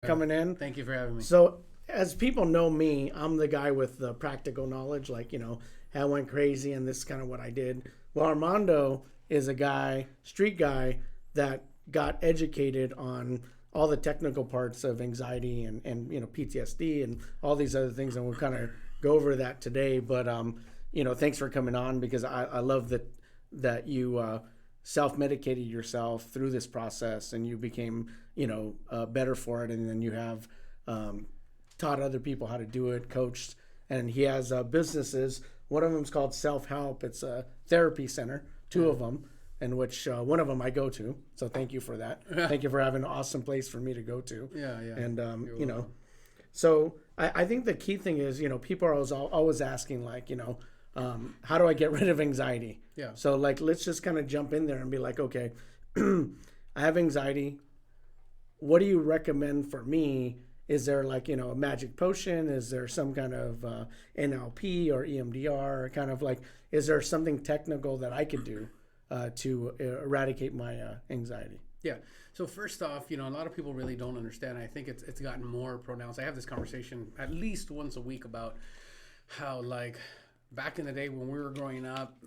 Coming in. Thank you for having me. So, as people know me, I'm the guy with the practical knowledge, like, I went crazy and this is kind of what I did. Well, Armando is a guy, street guy, that got educated on all the technical parts of anxiety and PTSD and all these other things. And we'll kind of go over that today. But, thanks for coming on because I love that you self-medicated yourself through this process and you became better for it, and then you have taught other people how to do it, coached, and he has businesses. One of them is called Self-Help. It's a therapy center, two of them, in which one of them I go to, so thank you for that. Thank you for having an awesome place for me to go to. Yeah. And so I think the key thing is, people are always asking, like, how do I get rid of anxiety? Yeah. So, like, let's just kind of jump in there and be like, okay, I have anxiety. What do you recommend for me? Is there a magic potion? Is there some kind of NLP or EMDR? Kind of like, is there something technical that I could do to eradicate my anxiety? Yeah. So first off, a lot of people really don't understand. I think it's gotten more pronounced. I have this conversation at least once a week about how, like, back in the day when we were growing up,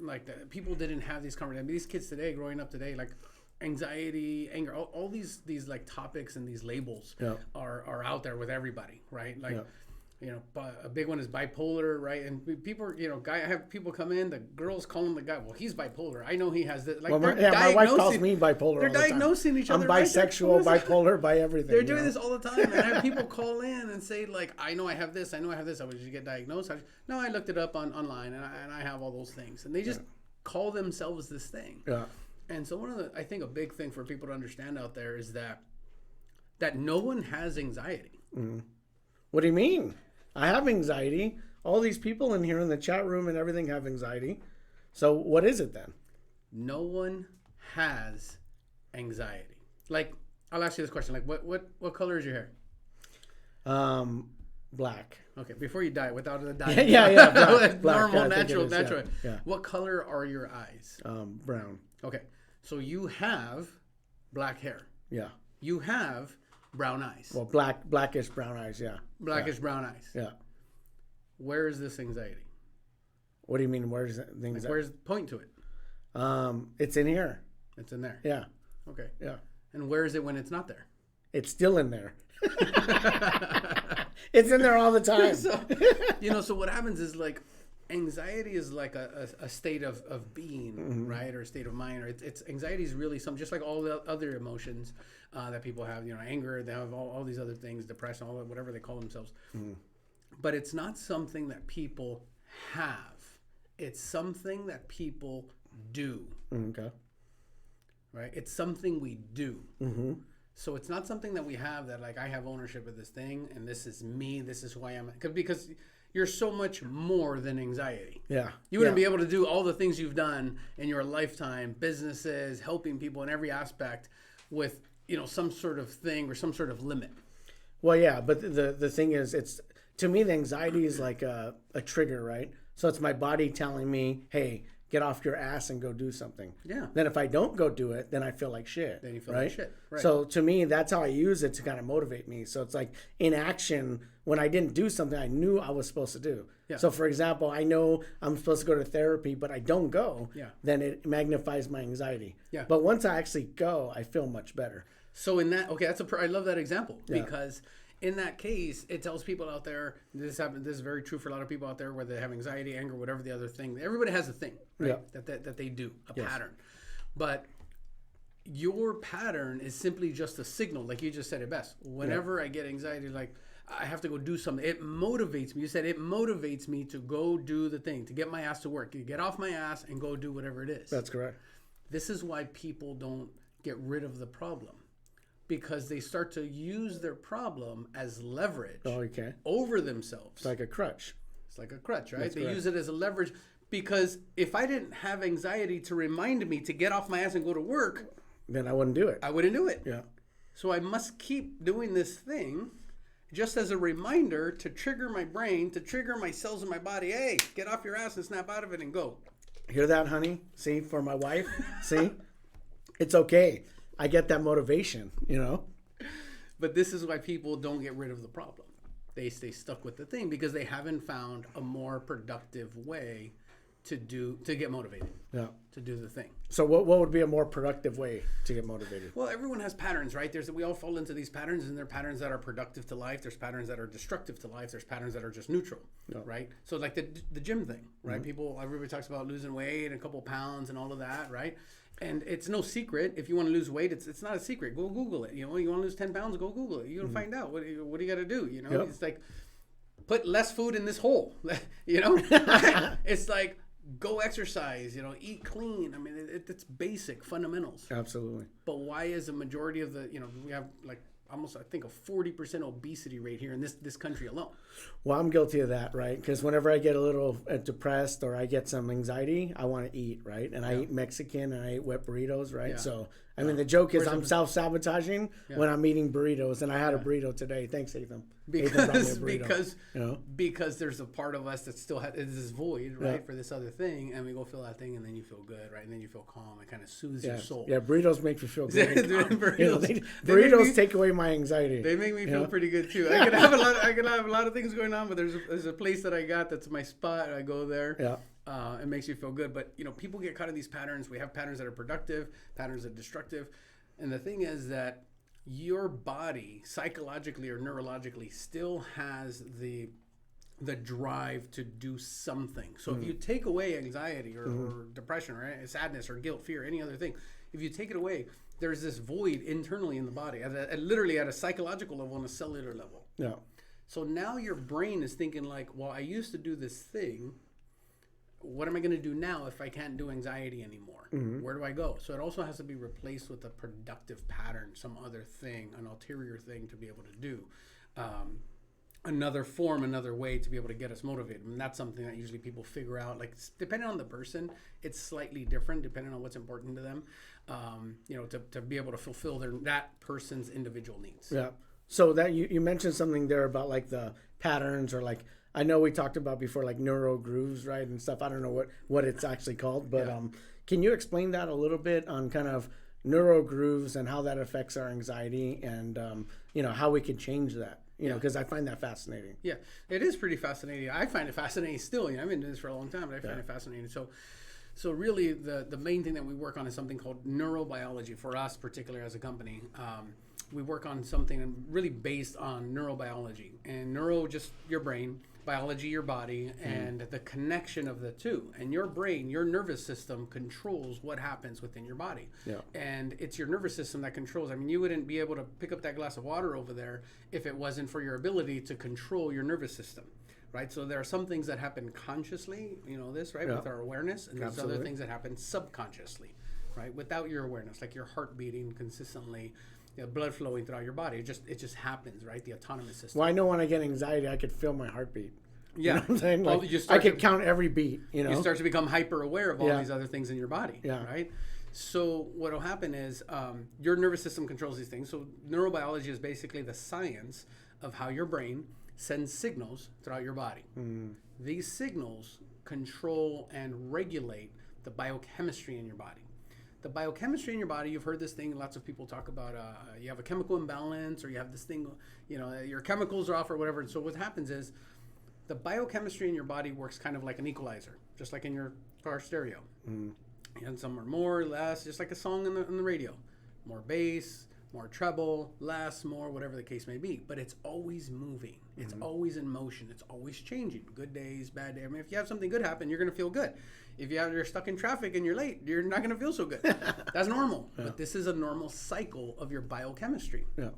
people didn't have these conversations. These kids today, growing up today, like anxiety, anger, all these like topics and these labels are out there with everybody, right? Like, a big one is bipolar, right? And people, I have people come in, the girls call him the guy. Well, he's bipolar. I know he has this. Like, well, my wife calls me bipolar. They're diagnosing each other. I'm bisexual, bipolar, by everything. They're doing this all the time. And I have people call in and say, like, I know I have this. I know I have this. I would you get diagnosed? No, I looked it up online, and I have all those things. And they just call themselves this thing. Yeah. And so I think a big thing for people to understand out there is that no one has anxiety. Mm. What do you mean? I have anxiety. All these people in here in the chat room and everything have anxiety. So what is it then? No one has anxiety. Like, I'll ask you this question. Like, what color is your hair? Black. Okay, before you dye, without a dye. Black. Normal, natural. Yeah. What color are your eyes? Brown. Okay, so you have black hair. Yeah. You have brown eyes. Well, blackish brown eyes, yeah. Blackish brown eyes. Yeah. Where is this anxiety? What do you mean, where's the anxiety? Like, where's point to it? It's in here. It's in there. Yeah. Okay. Yeah. And where is it when it's not there? It's still in there. It's in there all the time. So what happens is, like, anxiety is like a state of being, mm-hmm. right? Or a state of mind. Or it's anxiety is really something, just like all the other emotions that people have, anger, they have all these other things, depression, all that, whatever they call themselves. Mm-hmm. But it's not something that people have. It's something that people do. Okay. Right? It's something we do. Mm-hmm. So it's not something that we have that, like, I have ownership of this thing and this is me, this is who I am. Because you're so much more than anxiety. Yeah. You wouldn't be able to do all the things you've done in your lifetime, businesses, helping people in every aspect with, some sort of thing or some sort of limit. Well, yeah, but the thing is, it's, to me, the anxiety is like a trigger, right? So it's my body telling me, hey, get off your ass and go do something. Yeah. Then if I don't go do it, then I feel like shit. Then you feel like shit. Right. So to me, that's how I use it to kind of motivate me. So it's like in action, when I didn't do something I knew I was supposed to do. Yeah. So for example, I know I'm supposed to go to therapy, but I don't go. Yeah. Then it magnifies my anxiety. Yeah. But once I actually go, I feel much better. So in that, okay, I love that example because in that case, it tells people out there, this is very true for a lot of people out there where they have anxiety, anger, whatever the other thing. Everybody has a thing, right? Yeah. That they do, a pattern. But your pattern is simply just a signal, like you just said it best. Whenever I get anxiety, like, I have to go do something. It motivates me. You said it motivates me to go do the thing, to get my ass to work, to get off my ass and go do whatever it is. That's correct. This is why people don't get rid of the problem. Because they start to use their problem as leverage over themselves. It's like a crutch. It's like a crutch, right? That's they correct. use it as a leverage because if I didn't have anxiety to remind me to get off my ass and go to work, then I wouldn't do it. I wouldn't do it. Yeah. So I must keep doing this thing just as a reminder to trigger my brain, to trigger my cells in my body. Hey, get off your ass and snap out of it and go. Hear that, honey? See, for my wife? See? It's okay. I get that motivation, But this is why people don't get rid of the problem. They stay stuck with the thing because they haven't found a more productive way to get motivated. Yeah. To do the thing. So what would be a more productive way to get motivated? Well, everyone has patterns, right? We all fall into these patterns, and there are patterns that are productive to life. There's patterns that are destructive to life. There's patterns that are just neutral, right? So like the gym thing, right? Everybody talks about losing weight and a couple pounds and all of that, right? And it's no secret. If you want to lose weight, it's not a secret. Go Google it. You want to lose 10 pounds? Go Google it. You'll find out. What do you got to do? It's like put less food in this hole. It's like go exercise. Eat clean. I mean, it's basic fundamentals. Absolutely. But why is a majority of the we have like almost I think a 40% obesity rate here in this country alone? Well, I'm guilty of that, right? Because whenever I get a little depressed or I get some anxiety, I want to eat, right? And I eat Mexican and I eat wet burritos, right? Yeah. So, I mean, the joke is I'm self-sabotaging when I'm eating burritos, and I had a burrito today. Thanks, Ethan. Because there's a part of us that still has this void, right, for this other thing, and we go feel that thing, and then you feel good, right, and then you feel calm. It kind of soothes your soul. Yeah, burritos make me feel good. Burritos, burritos take away my anxiety. They make me feel pretty good too. I can have a lot of things going on, but there's a place that I got that's my spot. I go there. Yeah. It makes you feel good. But people get caught in these patterns. We have patterns that are productive, patterns that are destructive, and the thing is that your body psychologically or neurologically still has the drive to do something. So if you take away anxiety or depression or sadness or guilt, fear, any other thing, if you take it away, there's this void internally in the body, literally at a psychological level and a cellular level. Yeah. So now your brain is thinking like, well, I used to do this thing. What am I going to do now if I can't do anxiety anymore? Where do I go? So it also has to be replaced with a productive pattern, some other thing, an ulterior thing to be able to do. Another form, another way to be able to get us motivated. And that's something that usually people figure out. Like, depending on the person, it's slightly different depending on what's important to them, to be able to fulfill that person's individual needs. Yeah. So that you mentioned something there about like the patterns, or like, I know we talked about before, like neuro grooves, right, and stuff. I don't know what it's actually called, but can you explain that a little bit on kind of neuro grooves and how that affects our anxiety, and how we can change that? Because I find that fascinating. Yeah, it is pretty fascinating. I find it fascinating still. I've been doing this for a long time, but I find it fascinating. So really, the main thing that we work on is something called neurobiology for us, particularly as a company. We work on something really based on neurobiology, and neuro, just your brain, biology, your body, and the connection of the two. And your brain, your nervous system controls what happens within your body. Yeah. And it's your nervous system that controls. I mean, you wouldn't be able to pick up that glass of water over there if it wasn't for your ability to control your nervous system. Right, so there are some things that happen consciously, with our awareness, and there's other things that happen subconsciously, right, without your awareness, like your heart beating consistently, blood flowing throughout your body. It just happens, right? The autonomous system. Well, I know when I get anxiety, I could feel my heartbeat. Yeah, you know what I'm saying? Like, I could count every beat. You start to become hyper aware of all these other things in your body. Yeah. Right. So what will happen is your nervous system controls these things. So neurobiology is basically the science of how your brain sends signals throughout your body. These signals control and regulate the biochemistry in your body. The biochemistry in your body, you've heard this thing, lots of people talk about, you have a chemical imbalance, or you have this thing, your chemicals are off or whatever. And so what happens is the biochemistry in your body works kind of like an equalizer, just like in your car stereo. And some are more, less, just like a song on the radio. More bass, more treble, less, more, whatever the case may be. But it's always moving. It's always in motion. It's always changing. Good days, bad days. I mean, if you have something good happen, you're going to feel good. If you're stuck in traffic and you're late, you're not going to feel so good. That's normal. Yeah. But this is a normal cycle of your biochemistry. Yeah.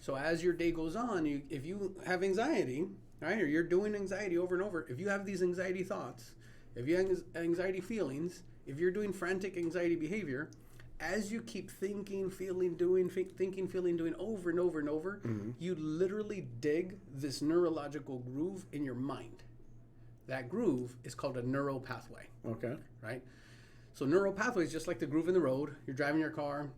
So as your day goes on, if you have anxiety, right, or you're doing anxiety over and over, if you have these anxiety thoughts, if you have anxiety feelings, if you're doing frantic anxiety behavior, as you keep thinking, feeling, doing over and over and over, you literally dig this neurological groove in your mind. That groove is called a neural pathway. Okay. Right? So neural pathway is just like the groove in the road. You're driving your car,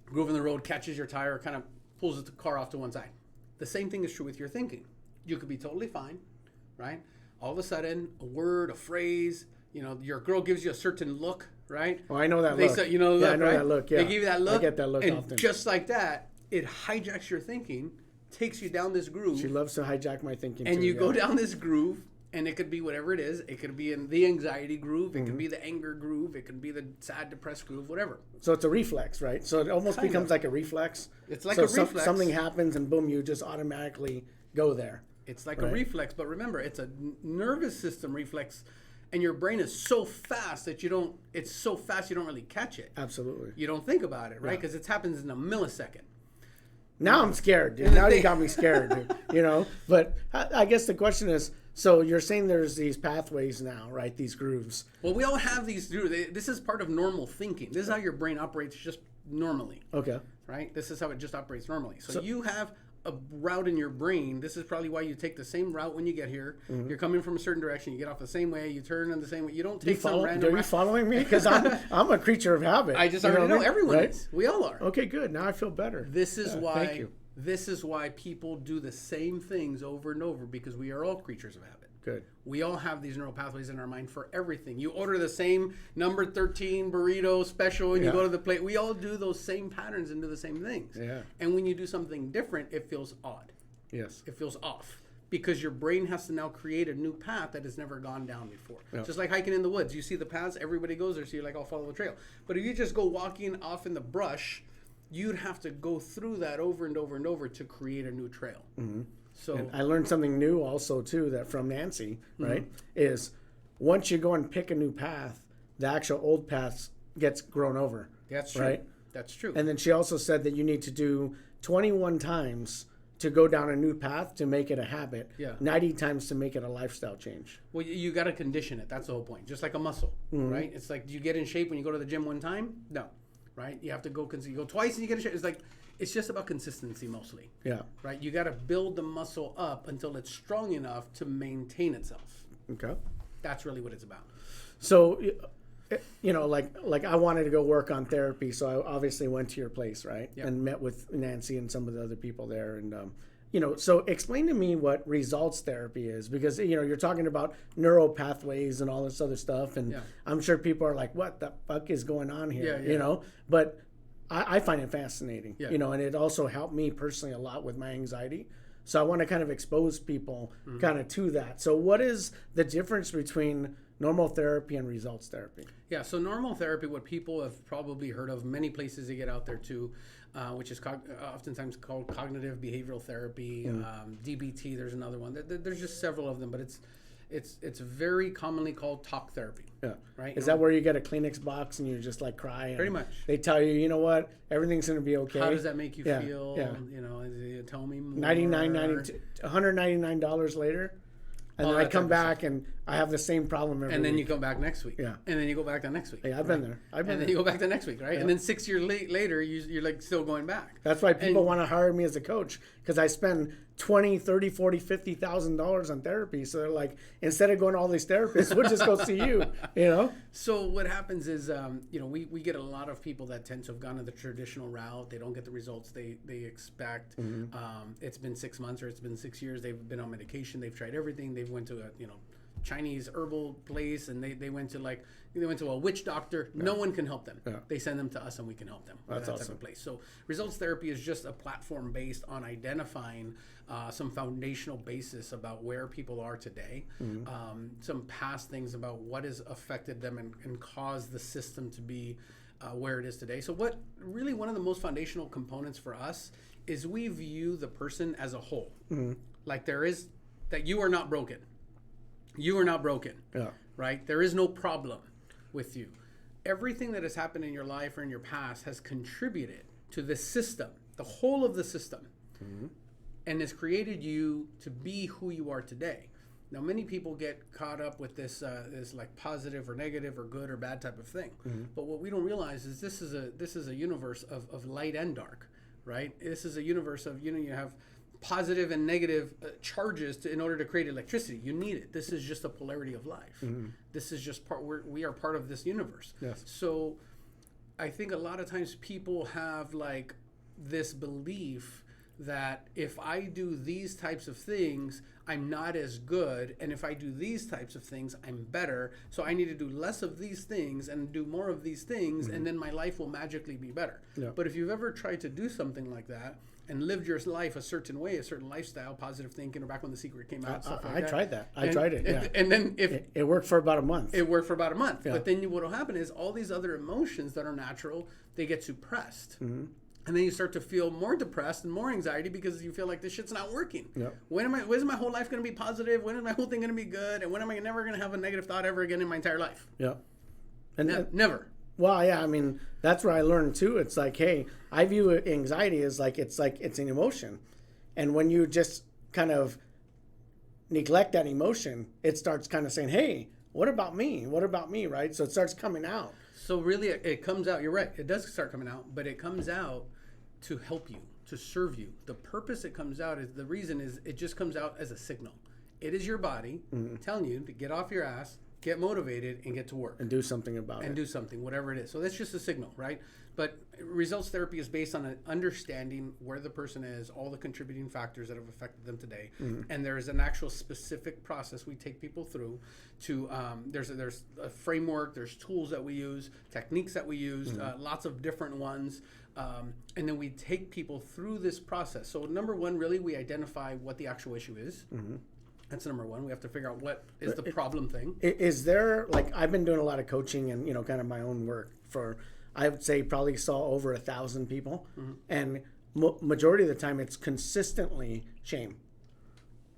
groove in the road catches your tire, kind of pulls the car off to one side. The same thing is true with your thinking. You could be totally fine, right? All of a sudden, a word, a phrase, your girl gives you a certain look, right? Oh, I know that look. I know that look. Yeah, they give you that look. I get that look and often. Just like that, it hijacks your thinking, takes you down this groove, She loves to hijack my thinking. and too, you yeah. go down this groove, and it could be whatever it is. It could be in the anxiety groove. It could be the anger groove. It could be the sad, depressed groove. Whatever. So it's a reflex, right? So it almost Kind becomes of. like a reflex. It's like so a reflex. Something happens and boom, you just automatically go there. It's like a reflex, but remember, it's a nervous system reflex, and your brain is so fast that you don't. It's so fast you don't really catch it. Absolutely. You don't think about it, right? Because it happens in a millisecond. Now I'm scared, dude. Now you got me scared, dude. You know? But I guess the question is, so you're saying there's these pathways now, right? These grooves. Well, we all have these. This is part of normal thinking. This is how your brain operates just normally, Okay. right? This is how it just operates normally. So you have a route in your brain. This is probably why you take the same route when you get here. You're coming from a certain direction. You get off the same way. You turn in the same way. You don't take some random. Are you following me? Because I'm a creature of habit. I just You already what know I mean? everyone Right? is. We all are. Okay, good. Now I feel better. This is why. Thank you. This is why people do the same things over and over, because we are all creatures of habit. Good. We all have these neural pathways in our mind for everything. You order the same number 13 burrito special and you go to the plate. We all do those same patterns and do the same things. Yeah. And when you do something different, it feels odd. Yes. It feels off, because your brain has to now create a new path that has never gone down before. Yeah. Just like hiking in the woods. You see the paths, everybody goes there, so you're like, I'll follow the trail. But if you just go walking off in the brush, you'd have to go through that over and over and over to create a new trail. Mm-hmm. So I learned something new also too, that from Nancy, right? Is once you go and pick a new path, the actual old path gets grown over. that's true. Right. That's true. And then she also said that you need to do 21 times to go down a new path to make it a habit. Yeah. 90 times to make it a lifestyle change. Well, you got to condition it. That's the whole point. Just like a muscle, right? It's like, do you get in shape when you go to the gym one time? No, right? You have to go. You go twice and you get in shape. It's like, it's just about consistency mostly, Yeah. right? You got to build the muscle up until it's strong enough to maintain itself. Okay. That's really what it's about. So, you know, like I wanted to go work on therapy, so I obviously went to your place, right? Yep. And met with Nancy and some of the other people there, and you know, so explain to me what results therapy is, because you know you're talking about neural pathways and all this other stuff, and Yeah. I'm sure people are like, "What the fuck is going on here?" Yeah, yeah. You know, but I find it fascinating, Yeah. you know, and it also helped me personally a lot with my anxiety. So I want to kind of expose people kind of to that. So what is the difference between normal therapy and results therapy? Yeah, so normal therapy, what people have probably heard of, many places they get out there too, which is oftentimes called cognitive behavioral therapy, DBT. There's another one. There's just several of them, but it's very commonly called talk therapy. Yeah. Right. Is that where you get a Kleenex box and you just like cry? And Pretty much. They tell you, you know what, everything's going to be okay. How does that make you Yeah, feel? yeah. You know, tell me more. $199 later. And Oh, then I that come type of back and I have the same problem every And then week. you come back next week. Yeah. And then you go back the next week. Yeah, I've been there. I've been And then there. you go back the next week, right? And then 6 years later, you're like still going back. That's why people And- want to hire me as a coach, because I spend $20, $30, $40, $50,000 on therapy. So they're like, instead of going to all these therapists, we'll just go see you. You know? So what happens is, you know, we get a lot of people that tend to have gone to the traditional route. They don't get the results they expect. It's been 6 months or it's been 6 years. They've been on medication. They've tried everything. They've went to a Chinese herbal place, and they went to a witch doctor. No one can help them. Yeah. They send them to us, and we can help them. That's that type awesome. of place. So results therapy is just a platform based on identifying some foundational basis about where people are today, some past things about what has affected them and caused the system to be where it is today. So what really one of the most foundational components for us is we view the person as a whole. Like that you are not broken. You are not broken. Yeah. Right? There is no problem with you. Everything that has happened in your life or in your past has contributed to this system, the whole of the system, and has created you to be who you are today. Now, many people get caught up with this like positive or negative or good or bad type of thing. But what we don't realize is this is a universe of light and dark, right? This is a universe of, you have positive and negative charges in order to create electricity. You need it. This is just a polarity of life. This is just we are part of this universe. Yes. So I think a lot of times people have like this belief that if I do these types of things, I'm not as good. And if I do these types of things, I'm better. So I need to do less of these things and do more of these things. And then my life will magically be better. Yeah. But if you've ever tried to do something like that and lived your life a certain way, a certain lifestyle, positive thinking, or back when The Secret came out, stuff like I that. tried that. I tried it. Yeah. And then if It worked for about a month. it worked for about a month. Yeah. But then what will happen is all these other emotions that are natural, they get suppressed. Mm-hmm. And then you start to feel more depressed and more anxiety because you feel like this shit's not working. Yep. When is my whole life going to be positive? When is my whole thing going to be good? And when am I never going to have a negative thought ever again in my entire life? Yeah. And Never. well, yeah, I mean, that's what I learned too. It's like, hey, I view anxiety as like it's an emotion. And when you just kind of neglect that emotion, it starts kind of saying, hey, what about me? What about me? Right? So it starts coming out. So really, it comes out. You're right. It does start coming out, but it comes out to help you, to serve you. The purpose it comes out is the reason is it just comes out as a signal. It is your body telling you to get off your ass, get motivated, and get to work. And do something about And it. do something, whatever it is. So that's just a signal, right? But results therapy is based on an understanding where the person is, all the contributing factors that have affected them today, and there is an actual specific process we take people through. To there's a framework, there's tools that we use, techniques that we use, lots of different ones, and then we take people through this process. So number one, really, we identify what the actual issue is. That's number one. We have to figure out what is the problem thing. Is there, like, I've been doing a lot of coaching and, kind of my own work for, I would say probably saw over 1,000 people. And majority of the time it's consistently shame.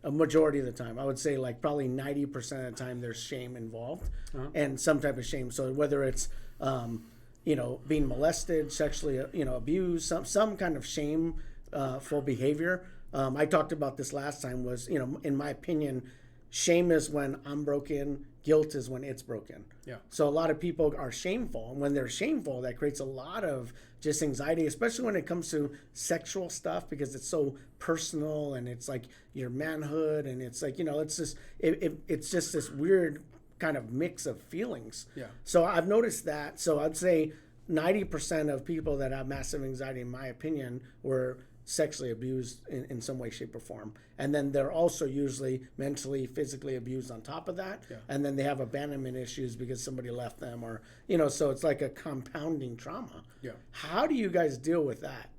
A majority of the time. I would say like probably 90% of the time there's shame involved and some type of shame. So whether it's, being molested, sexually, abused, some kind of shameful behavior. I talked about this last time was, in my opinion, shame is when I'm broken, guilt is when it's broken. Yeah. So a lot of people are shameful. And when they're shameful, that creates a lot of just anxiety, especially when it comes to sexual stuff, because it's so personal and it's like your manhood. And it's like, it's just, it's just this weird kind of mix of feelings. Yeah. So I've noticed that. So I'd say 90% of people that have massive anxiety, in my opinion, were sexually abused in some way, shape, or form. And then they're also usually mentally, physically abused on top of that. Yeah. And then they have abandonment issues because somebody left them or, so it's like a compounding trauma. Yeah. How do you guys deal with that?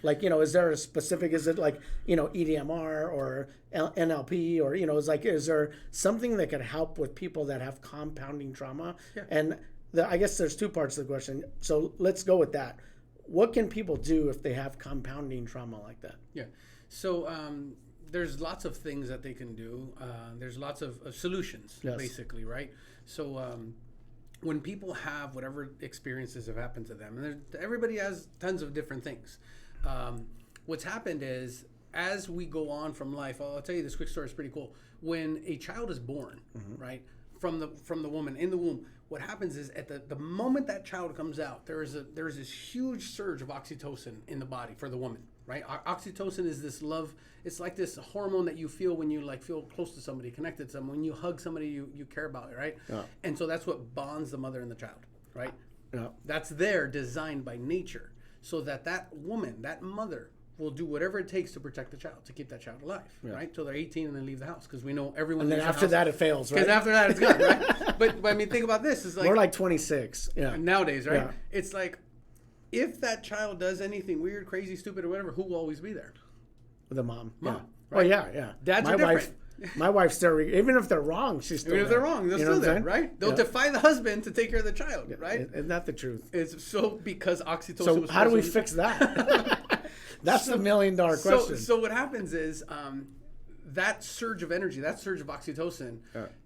Like, is there a specific, is it like, EDMR or NLP or, is there something that could help with people that have compounding trauma? Yeah. And I guess there's two parts of the question. So let's go with that. What can people do if they have compounding trauma like that? Yeah. So there's lots of things that they can do. There's lots of solutions, Yes. basically, right? So when people have whatever experiences have happened to them, and everybody has tons of different things. What's happened is, as we go on from life, I'll tell you this quick story. It's pretty cool. When a child is born, right, from the woman in the womb, what happens is at the moment that child comes out, there is this huge surge of oxytocin in the body for the woman, right? Oxytocin is this love. It's like this hormone that you feel when you feel close to somebody, connected to someone. When you hug somebody you care about, right? Yeah. And so that's what bonds the mother and the child, right? Yeah. That's there, designed by nature, so that woman, that mother, will do whatever it takes to protect the child, to keep that child alive, right? Till they're 18 and then leave the house, because we know everyone. And then after that, it fails, right? Because after that, it's gone, right? But I mean, think about this: is like More like 26. Yeah. nowadays, right? Yeah. It's like if that child does anything weird, crazy, stupid, or whatever, who will always be there? The mom. Mom, Yeah. right? Oh yeah, yeah. Dads my are wife. different. My wife's still, even if they're wrong, she's still. Even if there. they're wrong, they're You know still what I'm there, saying? right? They'll Yeah. defy the husband to take care of the child, right? Isn't that the truth? It's so because oxytocin. So was how do we supposed to- fix that? That's the $1 million question. So what happens is that surge of energy, that surge of oxytocin,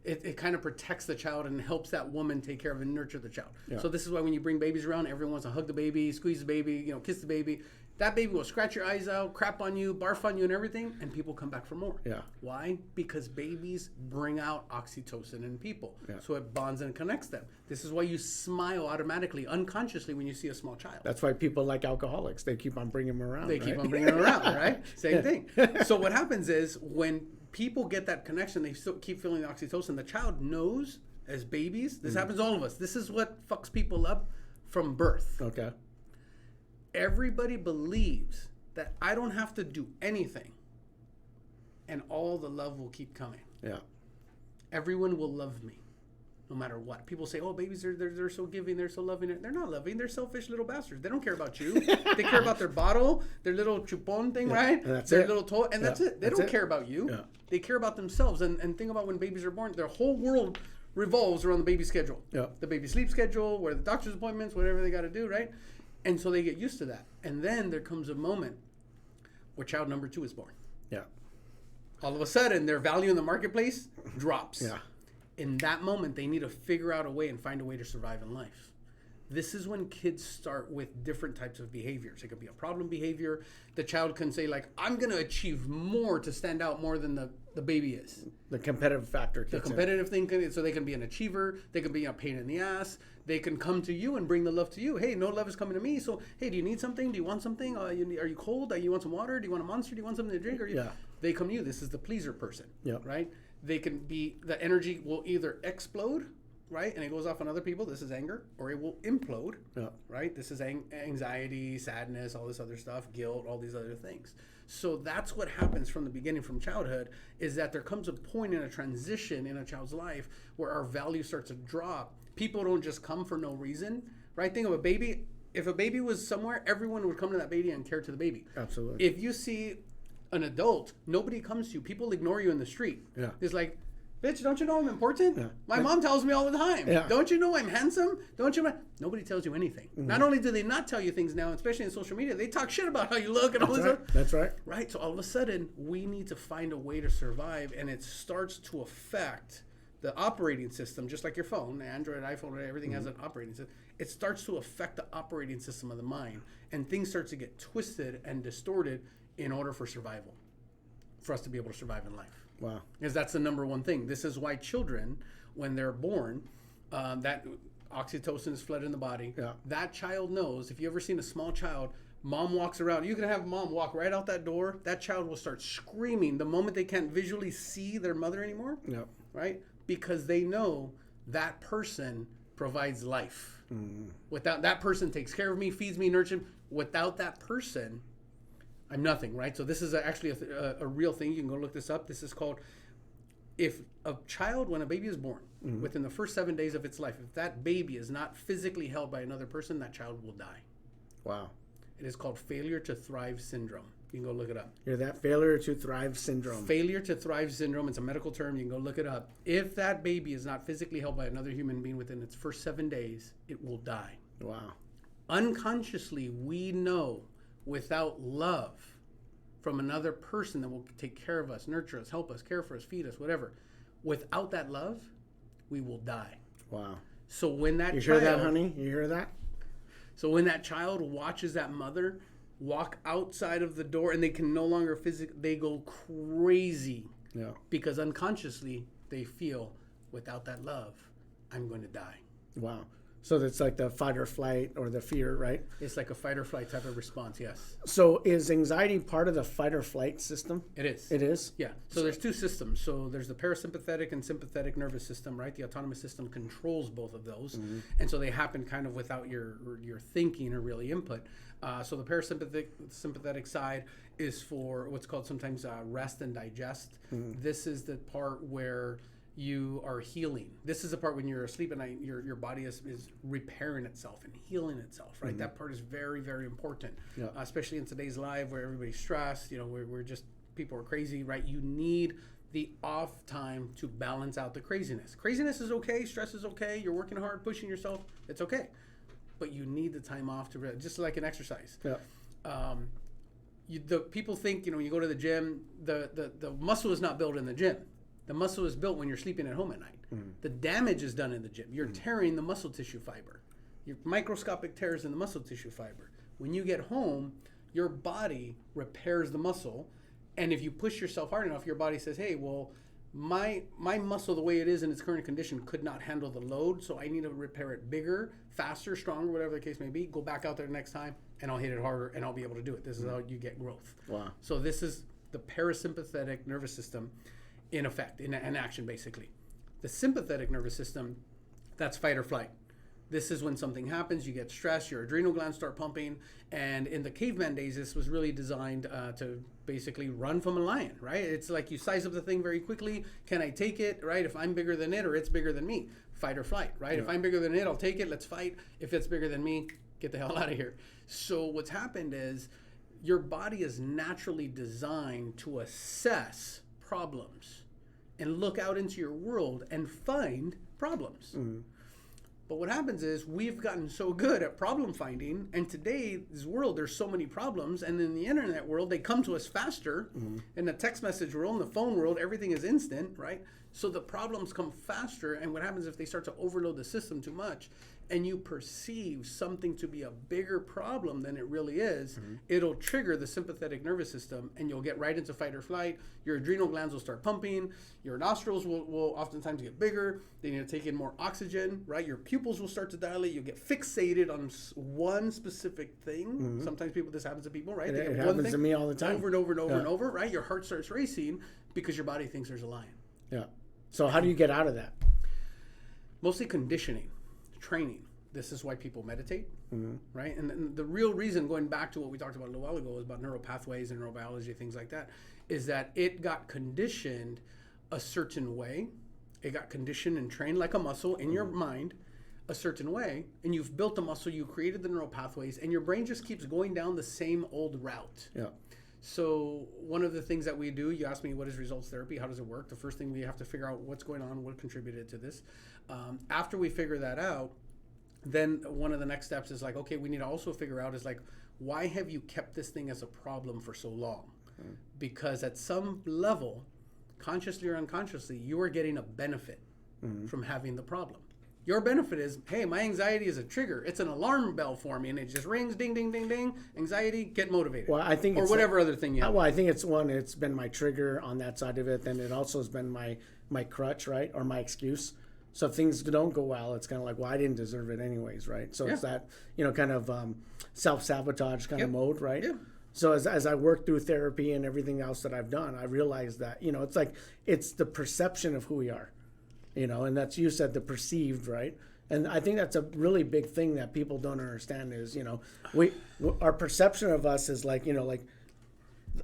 it kind of protects the child and helps that woman take care of and nurture the child. Yeah. So this is why when you bring babies around, everyone wants to hug the baby, squeeze the baby, kiss the baby. That baby will scratch your eyes out, crap on you, barf on you and everything, and people come back for more. Yeah. Why? Because babies bring out oxytocin in people. Yeah. So it bonds and connects them. This is why you smile automatically, unconsciously when you see a small child. That's why people like alcoholics. They keep on bringing them around. They right? keep on bringing them around, right? Same thing. So what happens is when people get that connection, they still keep feeling the oxytocin. The child knows as babies, this happens to all of us. This is what fucks people up from birth. Okay. Everybody believes that I don't have to do anything, and all the love will keep coming. Yeah. Everyone will love me, no matter what. People say, "Oh, babies, they're so giving, they're so loving." They're not loving. They're selfish little bastards. They don't care about you. They care about their bottle, their little chupon thing, right? And that's their it. little toy, and that's it. They don't care about you. Yeah. They care about themselves. And think about when babies are born. Their whole world revolves around the baby schedule. Yeah. The baby sleep schedule, where the doctor's appointments, whatever they got to do, right? And so they get used to that. And then there comes a moment where child number 2 is born. Yeah. All of a sudden, their value in the marketplace drops. Yeah. In that moment, they need to figure out a way and find a way to survive in life. This is when kids start with different types of behaviors. It could be a problem behavior. The child can say, like, I'm going to achieve more to stand out more than the baby is. The competitive factor. The competitive thing, so they can be an achiever. They can be a pain in the ass. They can come to you and bring the love to you. Hey, no love is coming to me. So, hey, do you need something? Do you want something? Are you cold? You want some water? Do you want a Monster? Do you want something to drink? Yeah. They come to you. This is the pleaser person. Yeah. Right? They can be, the energy will either explode, right? And it goes off on other people. This is anger. Or it will implode, Yeah. right? This is anxiety, sadness, all this other stuff, guilt, all these other things. So that's what happens from the beginning, from childhood, is that there comes a point in a transition in a child's life where our value starts to drop. People don't just come for no reason, right? Think of a baby. If a baby was somewhere, everyone would come to that baby and care to the baby. Absolutely. If you see an adult, nobody comes to you. People ignore you in the street. Yeah. It's like, bitch, don't you know I'm important? Yeah. My mom tells me all the time. Yeah. Don't you know I'm handsome? Don't you? Nobody tells you anything. Mm-hmm. Not only do they not tell you things now, especially in social media, they talk shit about how you look and all this stuff. That's right. Right. So all of a sudden, we need to find a way to survive, and it starts to affect the operating system, just like your phone, Android, iPhone, everything has an operating system. It starts to affect the operating system of the mind, and things start to get twisted and distorted in order for survival, for us to be able to survive in life. Wow. Because that's the number one thing. This is why children, when they're born, that oxytocin is flooded in the body. Yeah. That child knows, if you ever seen a small child, mom walks around, you can have mom walk right out that door, that child will start screaming the moment they can't visually see their mother anymore. Yeah. Right? Because they know that person provides life. Mm. Without that person takes care of me, feeds me, nurtures me. Without that person, I'm nothing, right? So this is actually a real thing. You can go look this up. This is called, if a child, when a baby is born, within the first 7 days of its life, if that baby is not physically held by another person, that child will die. Wow. It is called failure to thrive syndrome. You can go look it up. You're that failure to thrive syndrome. Failure to thrive syndrome. It's a medical term. You can go look it up. If that baby is not physically held by another human being within its first 7 days, it will die. Wow. Unconsciously, we know without love from another person that will take care of us, nurture us, help us, care for us, feed us, whatever. Without that love, we will die. Wow. So when that You child, hear that, honey? You hear that? So when that child watches that mother walk outside of the door and they can no longer physically, they go crazy. Yeah. Because unconsciously they feel, without that love, I'm going to die. Wow. So it's like the fight or flight or the fear, right? It's like a fight or flight type of response, yes. So is anxiety part of the fight or flight system? It is. It is? Yeah. So there's two systems. So there's the parasympathetic and sympathetic nervous system, right? The autonomous system controls both of those. Mm-hmm. And so they happen kind of without your thinking or really input. So the sympathetic side is for what's called sometimes rest and digest. Mm-hmm. This is the part where you are healing. This is the part when you're asleep at night, your body is repairing itself and healing itself, right? Mm-hmm. That part is very, very important, especially in today's life where everybody's stressed. You know, we're just, people are crazy, right? You need the off time to balance out the craziness. Craziness is okay. Stress is okay. You're working hard, pushing yourself. It's okay. But you need the time off to rest, just like an exercise. Yeah. The people think, you know, when you go to the gym, the muscle is not built in the gym. The muscle is built when you're sleeping at home at night. Mm. The damage is done in the gym. You're tearing the muscle tissue fiber. Your microscopic tears in the muscle tissue fiber. When you get home, your body repairs the muscle. And if you push yourself hard enough, your body says, hey, well, my muscle, the way it is in its current condition, could not handle the load. So I need to repair it bigger, faster, stronger, whatever the case may be. Go back out there next time and I'll hit it harder and I'll be able to do it. This is how you get growth. Wow. So this is the parasympathetic nervous system in effect, in action, basically. The sympathetic nervous system, that's fight or flight. This is when something happens, you get stressed, your adrenal glands start pumping. And in the caveman days, this was really designed to basically run from a lion, right? It's like you size up the thing very quickly. Can I take it, right? If I'm bigger than it or it's bigger than me, fight or flight, right? If I'm bigger than it, I'll take it, let's fight. If it's bigger than me, get the hell out of here. So what's happened is your body is naturally designed to assess problems and look out into your world and find problems. But what happens is we've gotten so good at problem finding, and today's world, there's so many problems, and in the internet world, they come to us faster. In the text message world, in the phone world, everything is instant, right? So the problems come faster, and what happens if they start to overload the system too much, and you perceive something to be a bigger problem than it really is, it'll trigger the sympathetic nervous system, and you'll get right into fight or flight. Your adrenal glands will start pumping. Your nostrils will oftentimes get bigger. They need to take in more oxygen, right? Your pupils will start to dilate. You'll get fixated on one specific thing. Sometimes this happens to people, right? It happens to me all the time. Over and over and over and over, right? Your heart starts racing because your body thinks there's a lion. Yeah. So how do you get out of that? Mostly conditioning. Training. This is why people meditate, right? And the real reason, going back to what we talked about a little while ago, is about neural pathways and neurobiology, things like that, is that it got conditioned a certain way. It got conditioned and trained like a muscle in your mind a certain way, and you've built the muscle, you created the neural pathways, and your brain just keeps going down the same old route. Yeah. So one of the things that we do, you asked me what is results therapy, how does it work? The first thing we have to figure out what's going on, what contributed to this. After we figure that out, then one of the next steps is like, okay, we need to also figure out is like, why have you kept this thing as a problem for so long? Because at some level, consciously or unconsciously, you are getting a benefit from having the problem. Your benefit is, hey, my anxiety is a trigger. It's an alarm bell for me, and it just rings, ding, ding, ding, ding. Anxiety, get motivated. Well, I think or whatever other thing you have. Well, I think it's been my trigger on that side of it. Then it also has been my crutch, right, or my excuse. So if things don't go well, it's kind of like, well, I didn't deserve it anyways, right? So it's that, kind of self-sabotage kind of mode, right? Yeah. So as I work through therapy and everything else that I've done, I realized that, it's like, it's the perception of who we are, and that's, you said, the perceived, right? And I think that's a really big thing that people don't understand is, our perception of us is like,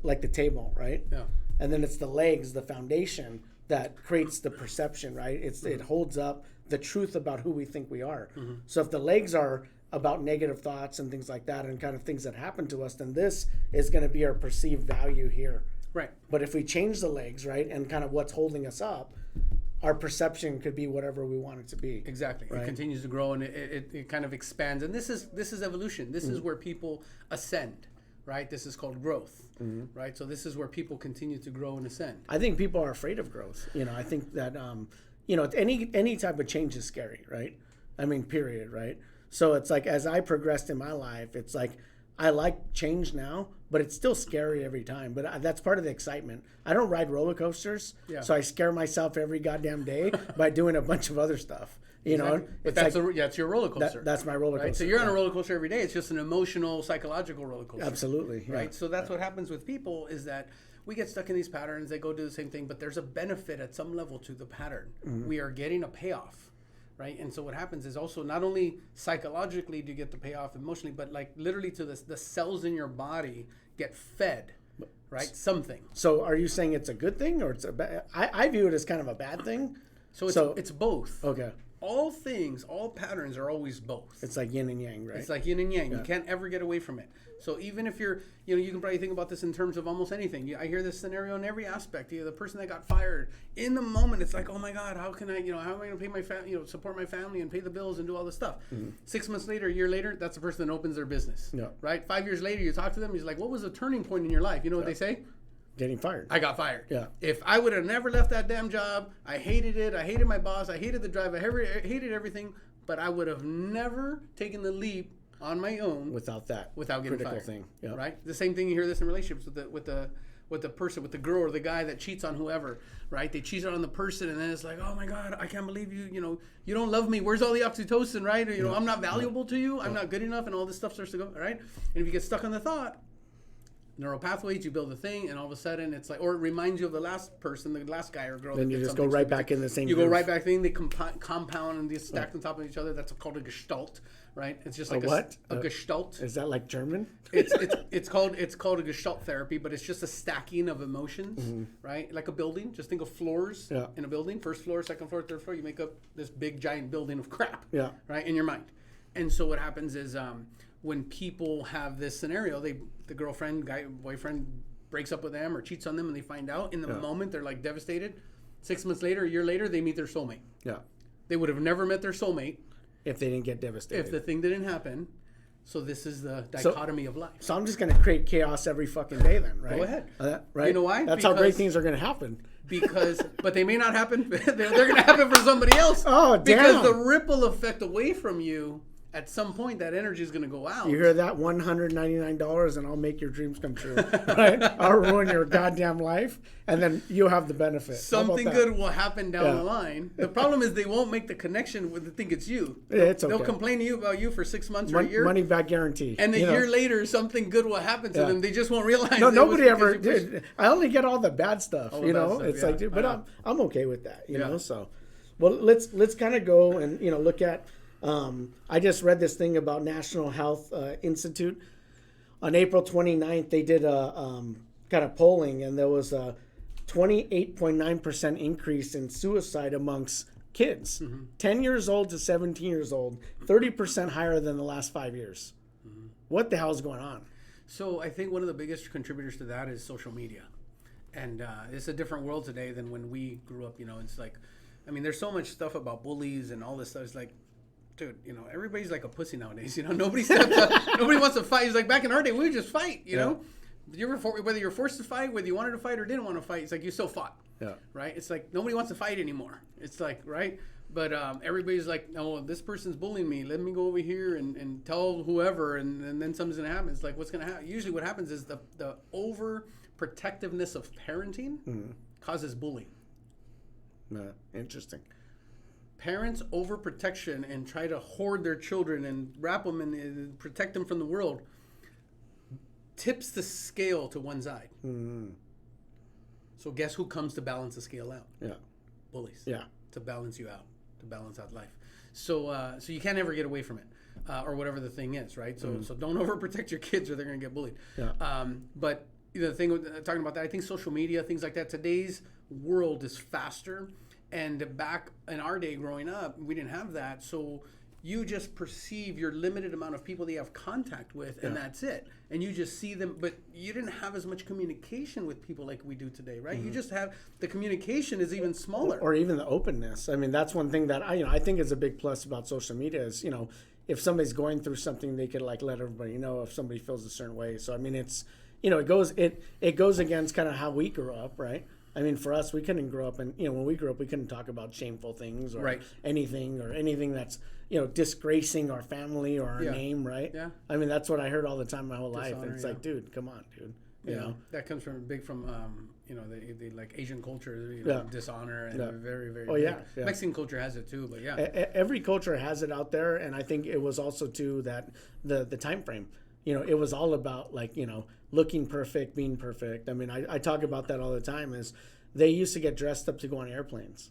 like the table, right? Yeah. And then it's the legs, the foundation, that creates the perception, right? It holds up the truth about who we think we are. So if the legs are about negative thoughts and things like that and kind of things that happen to us, then this is going to be our perceived value here. Right. But if we change the legs, right, and kind of what's holding us up, our perception could be whatever we want it to be. Exactly. Right? It continues to grow and it kind of expands. And this is evolution. This is where people ascend. Right, this is called growth, right? So this is where people continue to grow and ascend. I think people are afraid of growth. I think that any type of change is scary, right? I mean, period, right? So it's like as I progressed in my life, it's like I like change now, but it's still scary every time. But that's part of the excitement. I don't ride roller coasters, so I scare myself every goddamn day by doing a bunch of other stuff. Exactly. But that's your roller coaster. That's my roller coaster. Right? So you're on a roller coaster every day. It's just an emotional, psychological roller coaster. Absolutely. Yeah. Right. So that's what happens with people is that we get stuck in these patterns. They go do the same thing, but there's a benefit at some level to the pattern. We are getting a payoff. Right. And so what happens is also not only psychologically do you get the payoff emotionally, but like literally to the cells in your body get fed. Right. Something. So are you saying it's a good thing or it's a bad? I view it as kind of a bad thing. So it's both. Okay. All patterns are always both. It's like yin and yang, right? It's like yin and yang. Yeah. You can't ever get away from it. So even if you're, you can probably think about this in terms of almost anything. I hear this scenario in every aspect. The person that got fired, in the moment, it's like, oh my God, how can I, how am I going to pay my family, support my family and pay the bills and do all this stuff? 6 months later, a year later, that's the person that opens their business. Yeah. Right? 5 years later, you talk to them, he's like, what was the turning point in your life? You know what they say? Getting fired. I got fired. Yeah. If I would have never left that damn job, I hated it. I hated my boss. I hated the drive. I hated everything. But I would have never taken the leap on my own without getting critical fired. Thing. Yep. Right. The same thing you hear this in relationships with the person, with the girl or the guy that cheats on whoever. Right. They cheat on the person, and then it's like, oh my God, I can't believe you. You don't love me. Where's all the oxytocin? Right. Or, I'm not valuable to you. I'm not good enough, and all this stuff starts to go. Right. And if you get stuck on the thought, neural pathways. You build a thing, and all of a sudden it's like, or it reminds you of the last person, the last guy or girl. Then you just go right back in the same. You go right back in. They compound and they stack on top of each other. That's called a gestalt, right? It's just like a gestalt. Is that like German? It's called a gestalt therapy, but it's just a stacking of emotions, right? Like a building. Just think of floors in a building. First floor, second floor, third floor. You make up this big giant building of crap, right, in your mind. And so what happens is when people have this scenario, the girlfriend, boyfriend breaks up with them or cheats on them, and they find out in the moment, they're like devastated. 6 months later, a year later, they meet their soulmate. Yeah, they would have never met their soulmate if they didn't get devastated. If the thing didn't happen. So this is the dichotomy of life. So I'm just going to create chaos every fucking day then, right? Go ahead. Right? You know why? That's how great things are going to happen. But they may not happen. They're going to happen for somebody else. Oh, damn. Because the ripple effect away from you, at some point, that energy is going to go out. You hear that? $199 and I'll make your dreams come true. Right? I'll ruin your goddamn life, and then you'll have the benefit. Something good will happen down the line. The problem is they won't make the connection when they think it's you. It's okay. They'll complain to you about you for 6 months or a year. Money back guarantee. And a year later, something good will happen to them. They just won't realize. No, nobody ever did. I only get all the bad stuff. It's like, dude, but I'm okay with that. You know, so well, let's kind of go and look at. I just read this thing about National Health Institute. On April 29th, they did a kind of polling, and there was a 28.9% increase in suicide amongst kids, 10 years old to 17 years old, 30% higher than the last 5 years. What the hell is going on? So I think one of the biggest contributors to that is social media. And it's a different world today than when we grew up. It's like, I mean, there's so much stuff about bullies and all this stuff. It's like, dude, everybody's like a pussy nowadays. Nobody steps up. Nobody wants to fight. It's like back in our day, we would just fight. You know, whether you're forced to fight, whether you wanted to fight or didn't want to fight, it's like you still fought. Yeah. Right. It's like nobody wants to fight anymore. It's like right. But everybody's like, oh, this person's bullying me. Let me go over here and tell whoever, and then something's gonna happen. It's like what's gonna happen? Usually, what happens is the overprotectiveness of parenting causes bullying. Interesting. Parents' overprotection and try to hoard their children and wrap them and protect them from the world tips the scale to one side. So guess who comes to balance the scale out? Yeah, bullies. Yeah, to balance you out, to balance out life. So you can't ever get away from it, or whatever the thing is, right? So so don't overprotect your kids or they're gonna get bullied. Yeah. But the thing with talking about that, I think social media, things like that. Today's world is faster. And back in our day growing up, we didn't have that. So you just perceive your limited amount of people that you have contact with, and that's it. And you just see them, but you didn't have as much communication with people like we do today, right? You just have, the communication is even smaller. Or even the openness. I mean, that's one thing that I think is a big plus about social media is, if somebody's going through something, they could like let everybody know if somebody feels a certain way. So, I mean, it's, it goes against kind of how we grew up, right? I mean, for us, we couldn't grow up, and when we grew up, we couldn't talk about shameful things or anything that's disgracing our family or our name, right? Yeah. I mean, that's what I heard all the time my whole life. And it's like, dude, come on, dude. You know that comes from the like Asian culture, dishonor and very very. Oh yeah. Mexican culture has it too, but every culture has it out there, and I think it was also too that the time frame. It was all about like, looking perfect, being perfect. I mean, I talk about that all the time is they used to get dressed up to go on airplanes,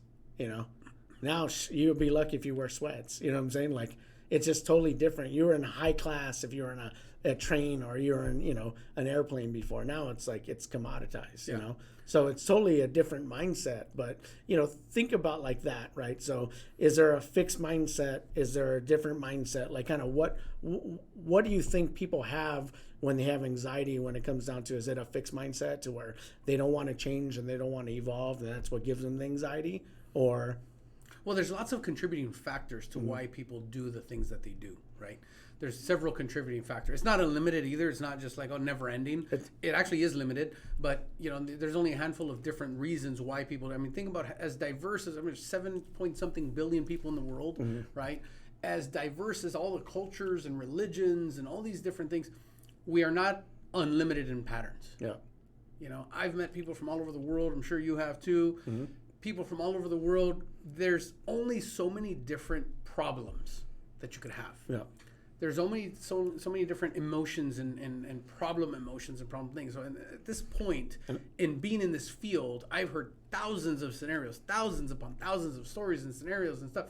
Now you'll be lucky if you wear sweats. You know what I'm saying? Like, it's just totally different. You were in high class if you were in a train or you're in, an airplane before. Now it's like it's commoditized, you know? So it's totally a different mindset. But, think about like that, right? So is there a fixed mindset? Is there a different mindset? Like kind of what do you think people have when they have anxiety when it comes down to, is it a fixed mindset to where they don't want to change and they don't want to evolve and that's what gives them the anxiety? Or... Well, there's lots of contributing factors to why people do the things that they do, right? There's several contributing factors. It's not unlimited either. It's not just like, never ending. It actually is limited, but, there's only a handful of different reasons why people, I mean, think about as diverse as, 7-point-something billion people in the world, right? As diverse as all the cultures and religions and all these different things, we are not unlimited in patterns. Yeah. I've met people from all over the world. I'm sure you have too. People from all over the world, there's only so many different problems that you could have. Yeah. there's only so many different emotions and problem emotions and problem things. So at this point, in being in this field, I've heard thousands of scenarios, thousands upon thousands of stories and scenarios and stuff,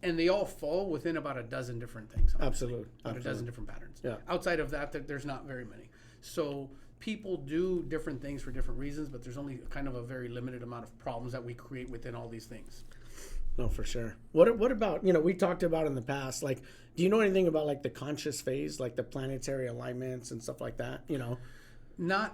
and they all fall within about a dozen different things. Honestly. Absolutely. About a dozen different patterns. Yeah. Outside of that, there's not very many. So people do different things for different reasons, but there's only kind of a very limited amount of problems that we create within all these things. No, for sure. What about, we talked about in the past, like, do you know anything about like the conscious phase, like the planetary alignments and stuff like that?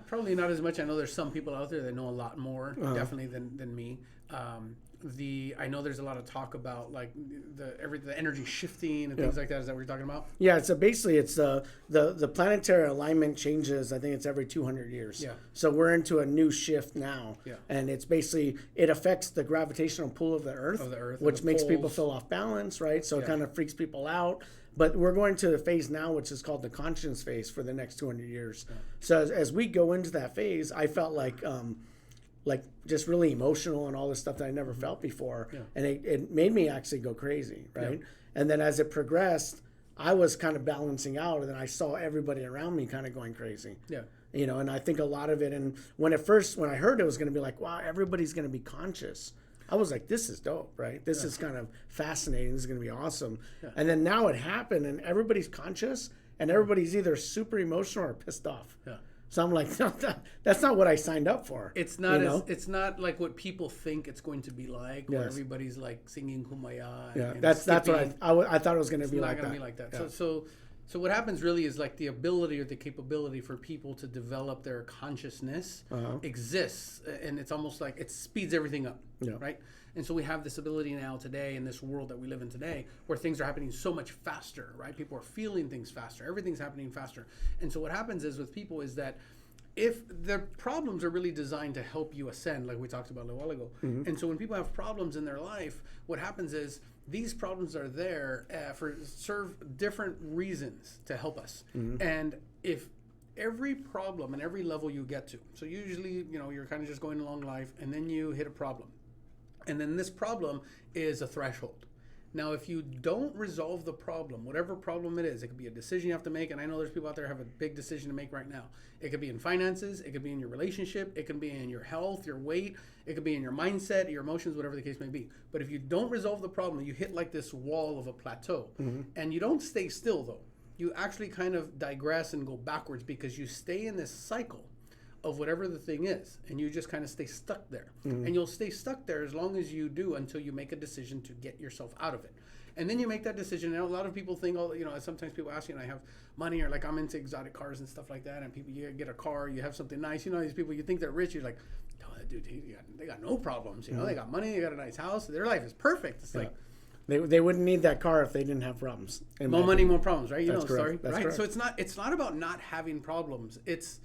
Probably not as much. I know there's some people out there that know a lot more, definitely than me. I know there's a lot of talk about like the energy shifting and things like that. Is that what you're talking about? Yeah. So basically, it's the planetary alignment changes. I think it's every 200 years. Yeah. So we're into a new shift now. Yeah. And it's basically it affects the gravitational pull of the Earth, which makes people feel off balance, right? So it kind of freaks people out. But we're going to the phase now, which is called the conscience phase for the next 200 years. Yeah. So as we go into that phase, I felt like just really emotional and all this stuff that I never felt before. Yeah. And it made me actually go crazy, right? Yeah. And then as it progressed, I was kind of balancing out, and then I saw everybody around me kind of going crazy. Yeah. And I think a lot of it, and when I heard it was going to be like, wow, everybody's going to be conscious, I was like, this is dope, right? This is kind of fascinating. This is going to be awesome. Yeah. And then now it happened, and everybody's conscious, and everybody's either super emotional or pissed off. Yeah. So I'm like, no, that's not what I signed up for. It's not. It's not like what people think it's going to be like. Where everybody's like singing Kumbaya. Yeah, that's what I thought it was going to be like. It's not going to be like that. Yeah. So what happens really is like the ability or the capability for people to develop their consciousness exists, and it's almost like it speeds everything up, right? And so we have this ability now today in this world that we live in today where things are happening so much faster, right? People are feeling things faster. Everything's happening faster. And so what happens is with people is that if the problems are really designed to help you ascend, like we talked about a little while ago. Mm-hmm. And so when people have problems in their life, what happens is these problems are there serve different reasons to help us. Mm-hmm. And if every problem and every level you get to, so usually, you're kind of just going along life and then you hit a problem. And then this problem is a threshold. Now, if you don't resolve the problem, whatever problem it is, it could be a decision you have to make. And I know there's people out there who have a big decision to make right now. It could be in finances. It could be in your relationship. It could be in your health, your weight. It could be in your mindset, your emotions, whatever the case may be. But if you don't resolve the problem, you hit like this wall of a plateau. Mm-hmm. And you don't stay still, though. You actually kind of digress and go backwards because you stay in this cycle of whatever the thing is, and you just kind of stay stuck there. Mm-hmm. And you'll stay stuck there as long as you do until you make a decision to get yourself out of it. And then you make that decision. And a lot of people think, sometimes people ask I have money, or like I'm into exotic cars and stuff like that, and people, you get a car, you have something nice, these people, you think they're rich, you're like, oh, dude, they got no problems, mm-hmm. They got money, they got a nice house, their life is perfect. It's like, They wouldn't need that car if they didn't have problems. More money, more problems, right? That's know the story, That's right? Correct. So it's not about not having problems. It's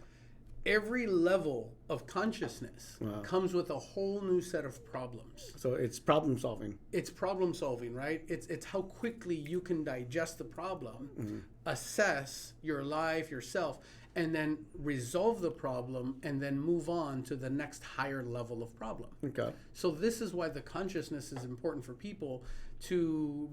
every level of consciousness comes with a whole new set of problems. So it's problem solving. It's problem solving, right? It's how quickly you can digest the problem, mm-hmm. assess your life, yourself, and then resolve the problem, and then move on to the next higher level of problem. Okay. So this is why the consciousness is important for people to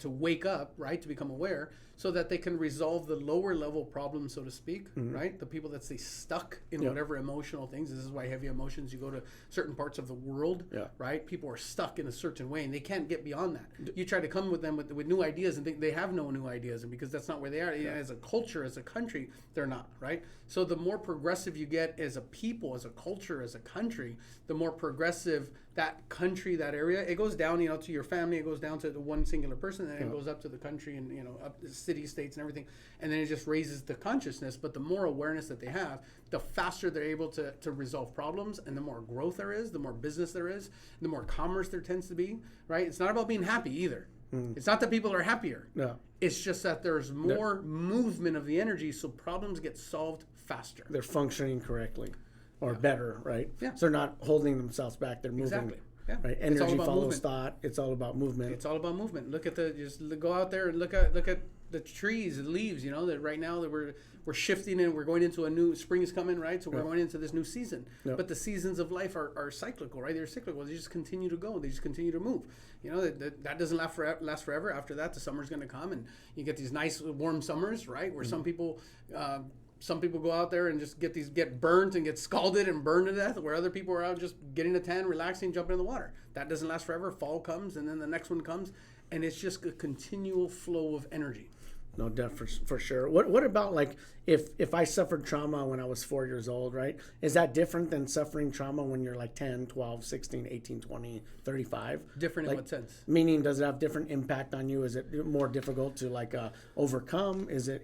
wake up, right? To become aware, so that they can resolve the lower level problems, so to speak, mm-hmm. right? The people that stay stuck in whatever emotional things. This is why heavy emotions, you go to certain parts of the world, right? People are stuck in a certain way and they can't get beyond that. You try to come with them with new ideas and think they have no new ideas, and because that's not where they are. As a culture, as a country, they're not, right? So the more progressive you get as a people, as a culture, as a country, the more progressive that country, that area, it goes down, to your family, it goes down to the one singular person, and it goes up to the country and, up to city, states and everything. And then it just raises the consciousness. But the more awareness that they have, the faster they're able to resolve problems, and the more growth there is, the more business there is, the more commerce there tends to be, right? It's not about being happy either. It's not that people are happier. No. It's just that there's more movement of the energy, so problems get solved faster. They're functioning correctly. Or better, right? Yeah. So they're not holding themselves back. They're moving. Exactly. Yeah. Right. Energy follows thought. It's all about movement. It's all about movement. Look at just go out there and look at the trees, the leaves, that right now that we're shifting and we're going into a new spring is coming, right? So we're going into this new season. But the seasons of life are cyclical, right? They're cyclical. They just continue to go. They just continue to move. That doesn't last forever. After that, the summer's going to come, and you get these nice warm summers, right? Where some people go out there and just get burnt and get scalded and burned to death, where other people are out just getting a tan, relaxing, jumping in the water. That doesn't last forever. Fall comes, and then the next one comes, and it's just a continual flow of energy. No, for sure. What about like if I suffered trauma when I was 4 years old, right? Is that different than suffering trauma when you're like 10, 12, 16, 18, 20, 35? Different in what sense? Meaning, does it have different impact on you? Is it more difficult to overcome? Is it,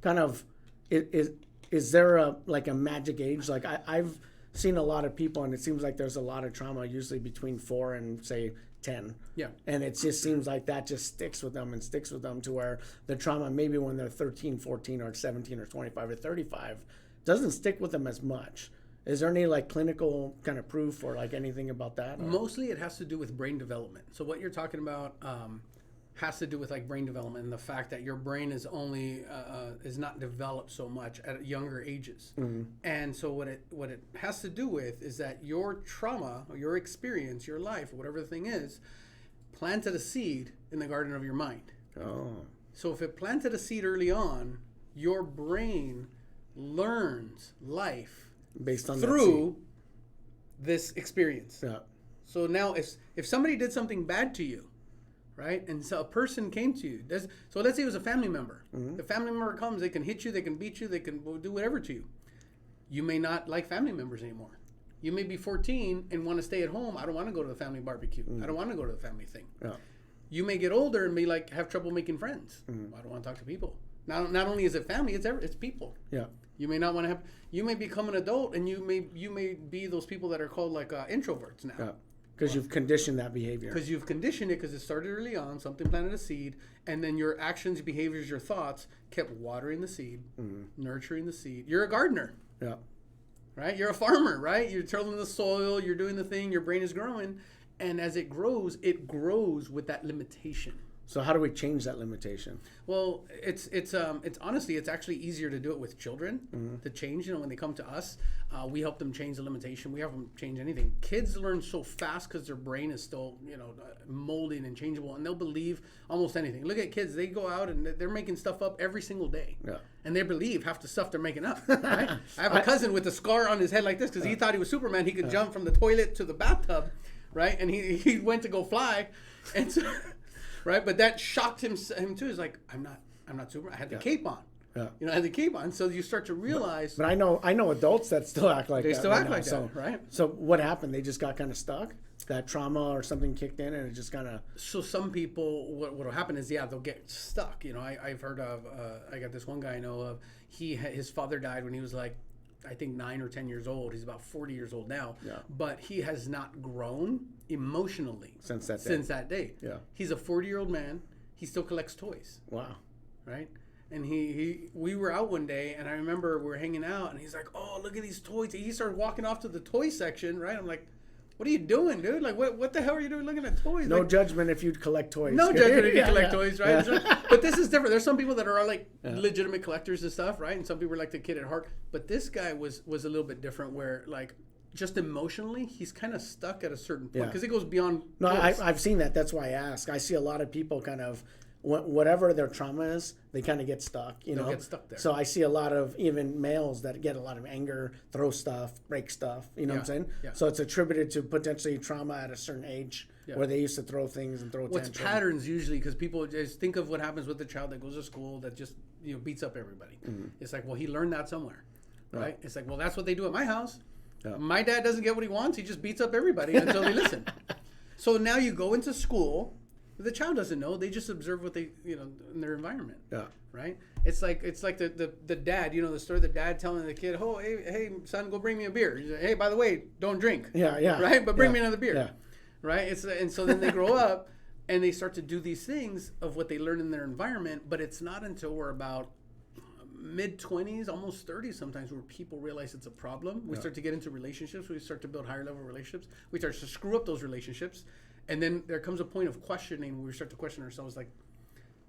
kind of, is there a magic age? Like I've seen a lot of people, and it seems like there's a lot of trauma usually between 4 and say 10. Yeah. And it just seems like that just sticks with them to where the trauma, maybe when they're 13, 14, or 17, or 25, or 35, doesn't stick with them as much. Is there any clinical kind of proof or anything about that? Or? Mostly it has to do with brain development. So what you're talking about has to do with brain development and the fact that your brain is only is not developed so much at younger ages. Mm-hmm. And so what it has to do with is that your trauma or your experience, your life, whatever the thing is, planted a seed in the garden of your mind. Oh. So if it planted a seed early on, your brain learns life based on through this experience. Yeah. So now if somebody did something bad to you, right? And so a person came to you. So let's say it was a family member. Mm-hmm. The family member comes, they can hit you, they can beat you, they can do whatever to you. You may not like family members anymore. You may be 14 and want to stay at home. I don't want to go to the family barbecue. Mm-hmm. I don't want to go to the family thing. Yeah. You may get older and may have trouble making friends. Mm-hmm. I don't want to talk to people. Not only is it family, it's people. Yeah. You may not want to have. You may become an adult and you may be those people that are called introverts now. Yeah. Because you've conditioned that behavior. Because you've conditioned it, because it started early on, something planted a seed, and then your actions, your behaviors, your thoughts kept watering the seed, nurturing the seed. You're a gardener. Yeah. Right? You're a farmer, right? You're tilling the soil, you're doing the thing, your brain is growing, and as it grows with that limitation. So how do we change that limitation? Well, it's honestly, it's actually easier to do it with children, to change, when they come to us. We help them change the limitation. We help them change anything. Kids learn so fast because their brain is still, molding and changeable, and they'll believe almost anything. Look at kids. They go out and they're making stuff up every single day. Yeah. And they believe half the stuff they're making up, right? I have a cousin with a scar on his head like this because he thought he was Superman. He could jump from the toilet to the bathtub, right? And he went to go fly, and so... Right, but that shocked him too. He's like, I'm not Superman. I had the cape on. Yeah. I had the cape on. So you start to realize. But I know adults that still act like that. They still act like that, right? So what happened? They just got kind of stuck. That trauma or something kicked in, and it just kind of. So some people, what will happen is, they'll get stuck. I've heard of. I got this one guy I know of. His father died when he was I think 9 or 10 years old. He's about 40 years old now. Yeah. But he has not grown emotionally since that day. Yeah. He's a 40-year-old man. He still collects toys. Wow. Right? And we were out one day, and I remember we were hanging out, and he's like, "Oh, look at these toys." He started walking off to the toy section, right? I'm like, "What are you doing, dude? What the hell are you doing looking at toys?" No judgment if you collect toys. No judgment if you collect toys, right? Yeah. But this is different. There's some people that are legitimate collectors and stuff, right? And some people are the kid at heart. But this guy was a little bit different, where just emotionally, he's kind of stuck at a certain point because it goes beyond. No, I've seen that. That's why I ask. I see a lot of people kind of. Whatever their trauma is, they kind of get stuck, They'll get stuck there. So I see a lot of even males that get a lot of anger, throw stuff, break stuff, what I'm saying? Yeah. So it's attributed to potentially trauma at a certain age where they used to throw things and throw What's patterns usually, because people just think of what happens with the child that goes to school that just, beats up everybody. Mm-hmm. It's like, well, he learned that somewhere, right? It's like, well, that's what they do at my house. Yeah. My dad doesn't get what he wants. He just beats up everybody until they listen. So now you go into school. The child doesn't know. They just observe what they, in their environment. Yeah. Right? It's like the dad, the story of the dad telling the kid, "Oh, hey, son, go bring me a beer." He's like, "Hey, by the way, don't drink." Yeah, yeah. Right? But bring me another beer. Yeah. Right? And so then they grow up and they start to do these things of what they learn in their environment, but it's not until we're about mid-20s, almost 30 sometimes, where people realize it's a problem. We start to get into relationships. We start to build higher level relationships. We start to screw up those relationships. And then there comes a point of questioning where we start to question ourselves,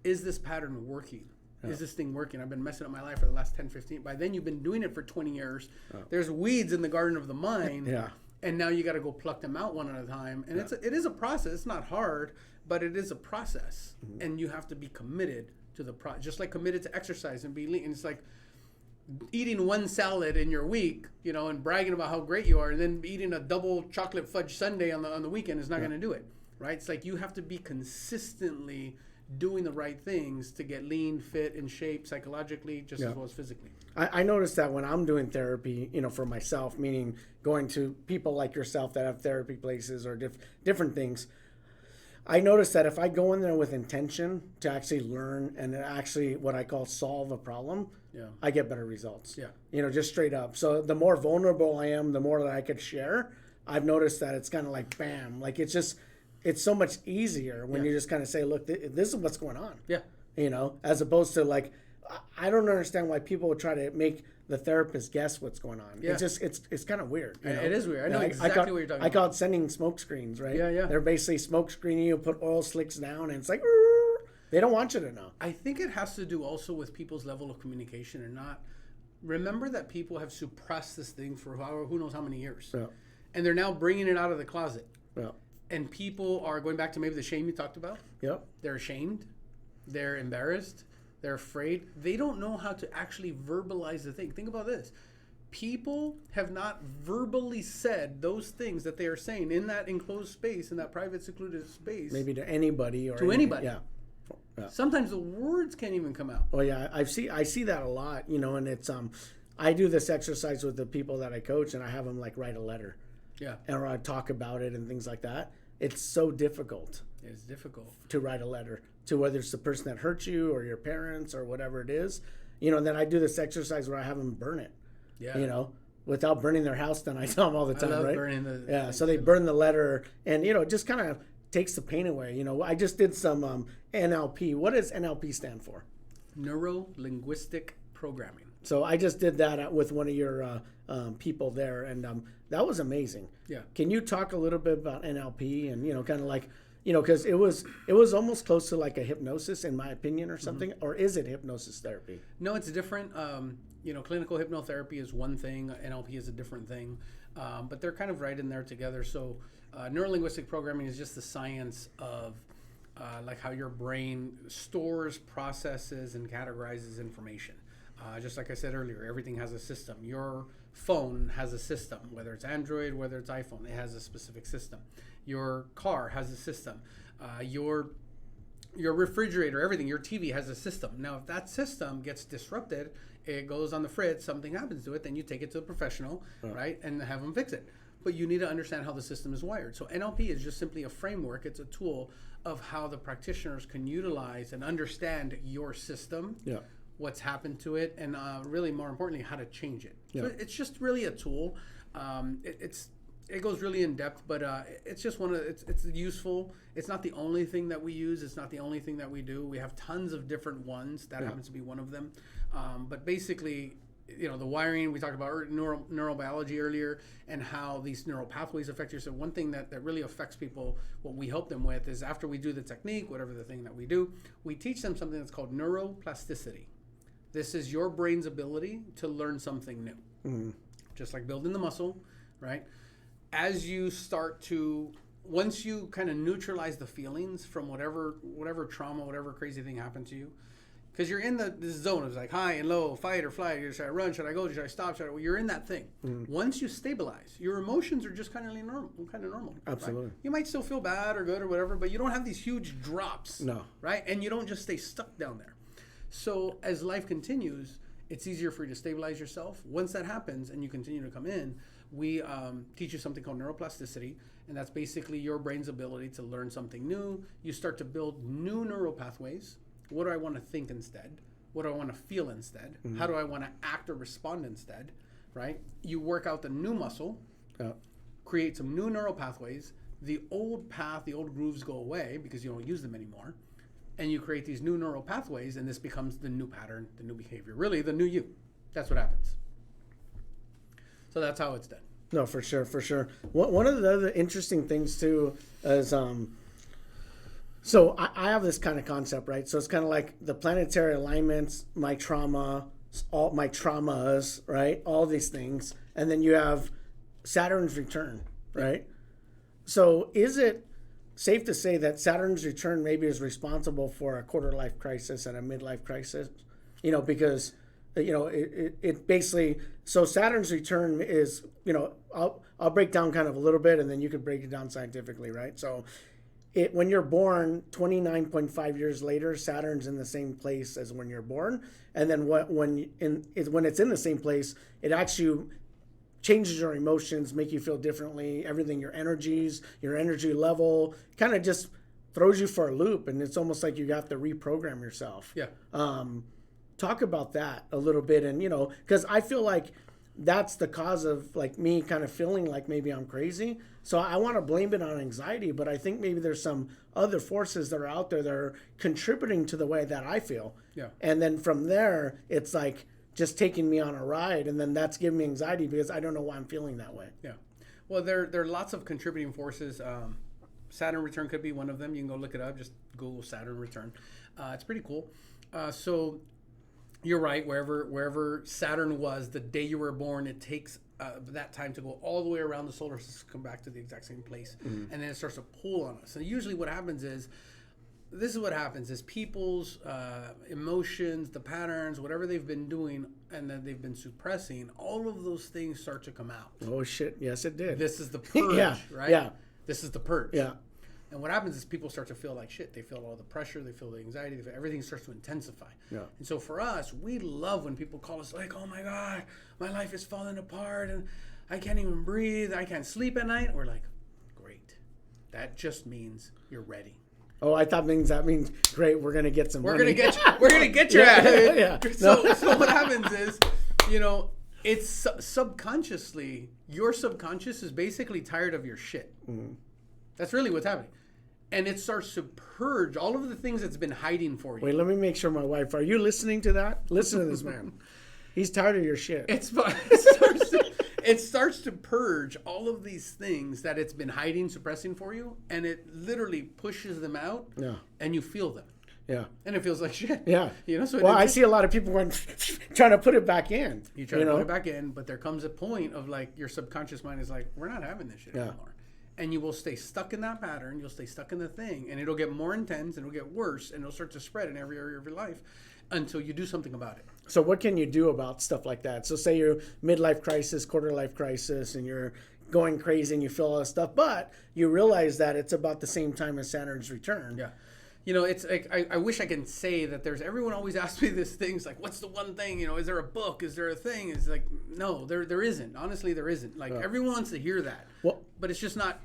is this pattern working? Is this thing working? I've been messing up my life for the last 10, 15. By then, you've been doing it for 20 years. There's weeds in the garden of the mind. Yeah. And now you got to go pluck them out one at a time. And it is a process. It's not hard, but it is a process. And you have to be committed to the process. Just like committed to exercise and be lean. And it's like eating one salad in your week, you know, and bragging about how great you are, and then eating a double chocolate fudge sundae on the weekend is not going to do it, right? It's like you have to be consistently doing the right things to get lean, fit, in shape psychologically, just as well as physically. I noticed that when I'm doing therapy, you know, for myself, meaning going to people like yourself that have therapy places or different things, I noticed that if I go in there with intention to actually learn and actually what I call solve a problem, I get better results. Yeah. You know, just straight up. So the more vulnerable I am, the more that I could share. I've noticed that it's kind of like bam, like it's so much easier when you just kind of say, look, this is what's going on. Yeah. You know, as opposed to like, I don't understand why people would try to make the therapist guess what's going on. Yeah. It's just, it's kind of weird. You know? It is weird. I know exactly what you're talking about. I call it sending smoke screens, right? Yeah, yeah. They're basically smoke screening you, put oil slicks down, and it's like, they don't want you to know. I think it has to do also with people's level of communication or not. Remember that people have suppressed this thing for who knows how many years. Yeah. And they're now bringing it out of the closet. Yeah. And people are going back to maybe the shame you talked about. Yep. They're ashamed. They're embarrassed. They're afraid. They don't know how to actually verbalize the thing. Think about this. People have not verbally said those things that they are saying in that enclosed space, in that private, secluded space. Maybe to anybody or to anybody. Yeah. Sometimes the words can't even come out. Well, yeah, I see that a lot, you know, and it's I do this exercise with the people that I coach, and I have them like write a letter. Yeah. Or I talk about it and things like that. It's so difficult. It's difficult To write a letter to whether it's the person that hurt you or your parents or whatever it is, you know. And then I do this exercise where I have them burn it. Yeah. You know, without burning their house. Then I tell them all the time, I love right? burning the Yeah. So they burn the letter, and you know, it just kind of takes the pain away. You know, I just did some NLP. What does NLP stand for? Neuro-linguistic programming. So I just did that with one of your people there, and that was amazing. Yeah. Can you talk a little bit about NLP and, you know, kind of like, you know, because it was almost close to like a hypnosis, in my opinion, or something, or is it hypnosis therapy? No, it's different. You know, clinical hypnotherapy is one thing. NLP is a different thing, but they're kind of right in there together. So neurolinguistic programming is just the science of like how your brain stores, processes, and categorizes information. Just like I said earlier, everything has a system. Your phone has a system, whether it's Android, whether it's iPhone, it has a specific system. Your car has a system. Your refrigerator, everything, your TV has a system. Now, if that system gets disrupted, it goes on the fritz, something happens to it, then you take it to a professional, right, and have them fix it. But you need to understand how the system is wired. So NLP is just simply a framework. It's a tool of how the practitioners can utilize and understand your system, what's happened to it, and really more importantly, how to change it. So it's just really a tool. It goes really in depth, but it's just it's useful. It's not the only thing that we use. It's not the only thing that we do. We have tons of different ones. That happens to be one of them. But basically, you know, the wiring, we talked about neurobiology earlier and how these neural pathways affect you. So one thing that really affects people, what we help them with is after we do the technique, whatever the thing that we do, we teach them something that's called neuroplasticity. This is your brain's ability to learn something new. Mm-hmm. Just like building the muscle, right? As you start to, once you kind of neutralize the feelings from whatever trauma, whatever crazy thing happened to you, because you're in this zone of like high and low, fight or flight. Should I run? Should I go? Should I stop? You're in that thing. Mm-hmm. Once you stabilize, your emotions are just kind of normal. Absolutely. Right? You might still feel bad or good or whatever, but you don't have these huge drops. No. Right? And you don't just stay stuck down there. So as life continues, it's easier for you to stabilize yourself. Once that happens and you continue to come in, we teach you something called neuroplasticity, and that's basically your brain's ability to learn something new. You start to build new neural pathways. What do I want to think instead? What do I want to feel instead? Mm-hmm. How do I want to act or respond instead? Right? You work out the new muscle, create some new neural pathways. The old path, the old grooves go away because you don't use them anymore. And you create these new neural pathways, and this becomes the new pattern, the new behavior, really the new you. That's what happens. So that's how it's done. No, for sure. One of the other interesting things too is So I have this kind of concept, right? So it's kind of like the planetary alignments, my trauma, all my traumas, right? All these things. And then you have Saturn's return, right? So is it safe to say that Saturn's return maybe is responsible for a quarter life crisis and a midlife crisis? Because, it basically, so Saturn's return is, I'll break down kind of a little bit and then you could break it down scientifically, right? So when you're born 29.5 years later, Saturn's in the same place as when you're born. And then when it's in the same place, it actually changes your emotions, make you feel differently, everything, your energies, your energy level, kind of just throws you for a loop. And it's almost like you have to reprogram yourself. Yeah. Talk about that a little bit. And, because I feel like that's the cause of like me kind of feeling like maybe I'm crazy. So I want to blame it on anxiety, but I think maybe there's some other forces that are out there that are contributing to the way that I feel. Yeah. And then from there, it's like just taking me on a ride, and then that's giving me anxiety because I don't know why I'm feeling that way. Yeah. Well, there are lots of contributing forces. Saturn return could be one of them. You can go look it up. Just Google Saturn return. It's pretty cool. So you're right. Wherever Saturn was the day you were born, it takes that time to go all the way around the solar system, come back to the exact same place, and then it starts to pull on us. And usually, what happens is, people's emotions, the patterns, whatever they've been doing, and that they've been suppressing, all of those things start to come out. Oh shit! Yes, it did. This is the purge, Yeah. right? Yeah. This is the purge. Yeah. And what happens is people start to feel like shit. They feel all the pressure. They feel the anxiety. Everything starts to intensify. Yeah. And so for us, we love when people call us like, oh my God, my life is falling apart and I can't even breathe. I can't sleep at night. We're like, great. That just means you're ready. Oh, I thought that means great. We're gonna get some. We're money. gonna get your ass. Yeah. So what happens is, it's subconsciously, your subconscious is basically tired of your shit. Mm-hmm. That's really what's happening. And it starts to purge all of the things that's been hiding for you. Wait, let me make sure my wife. Are you listening to that? Listen to this man. He's tired of your shit. It starts to purge all of these things that it's been hiding, suppressing for you, and it literally pushes them out. Yeah. And you feel them. Yeah. And it feels like shit. Yeah. So I see a lot of people trying to put it back in. You try to put it back in, but there comes a point of like your subconscious mind is like, we're not having this shit anymore. And you will stay stuck in that pattern. You'll stay stuck in the thing, and it'll get more intense, and it'll get worse, and it'll start to spread in every area of your life until you do something about it. So what can you do about stuff like that? So say you're midlife crisis, quarter life crisis, and you're going crazy and you feel all this stuff, but you realize that it's about the same time as Saturn's return. Yeah. It's like, I wish I can say that everyone always asks me this things like, what's the one thing, is there a book? Is there a thing? It's like, no, there isn't. Honestly, there isn't. Like everyone wants to hear that, but it's just not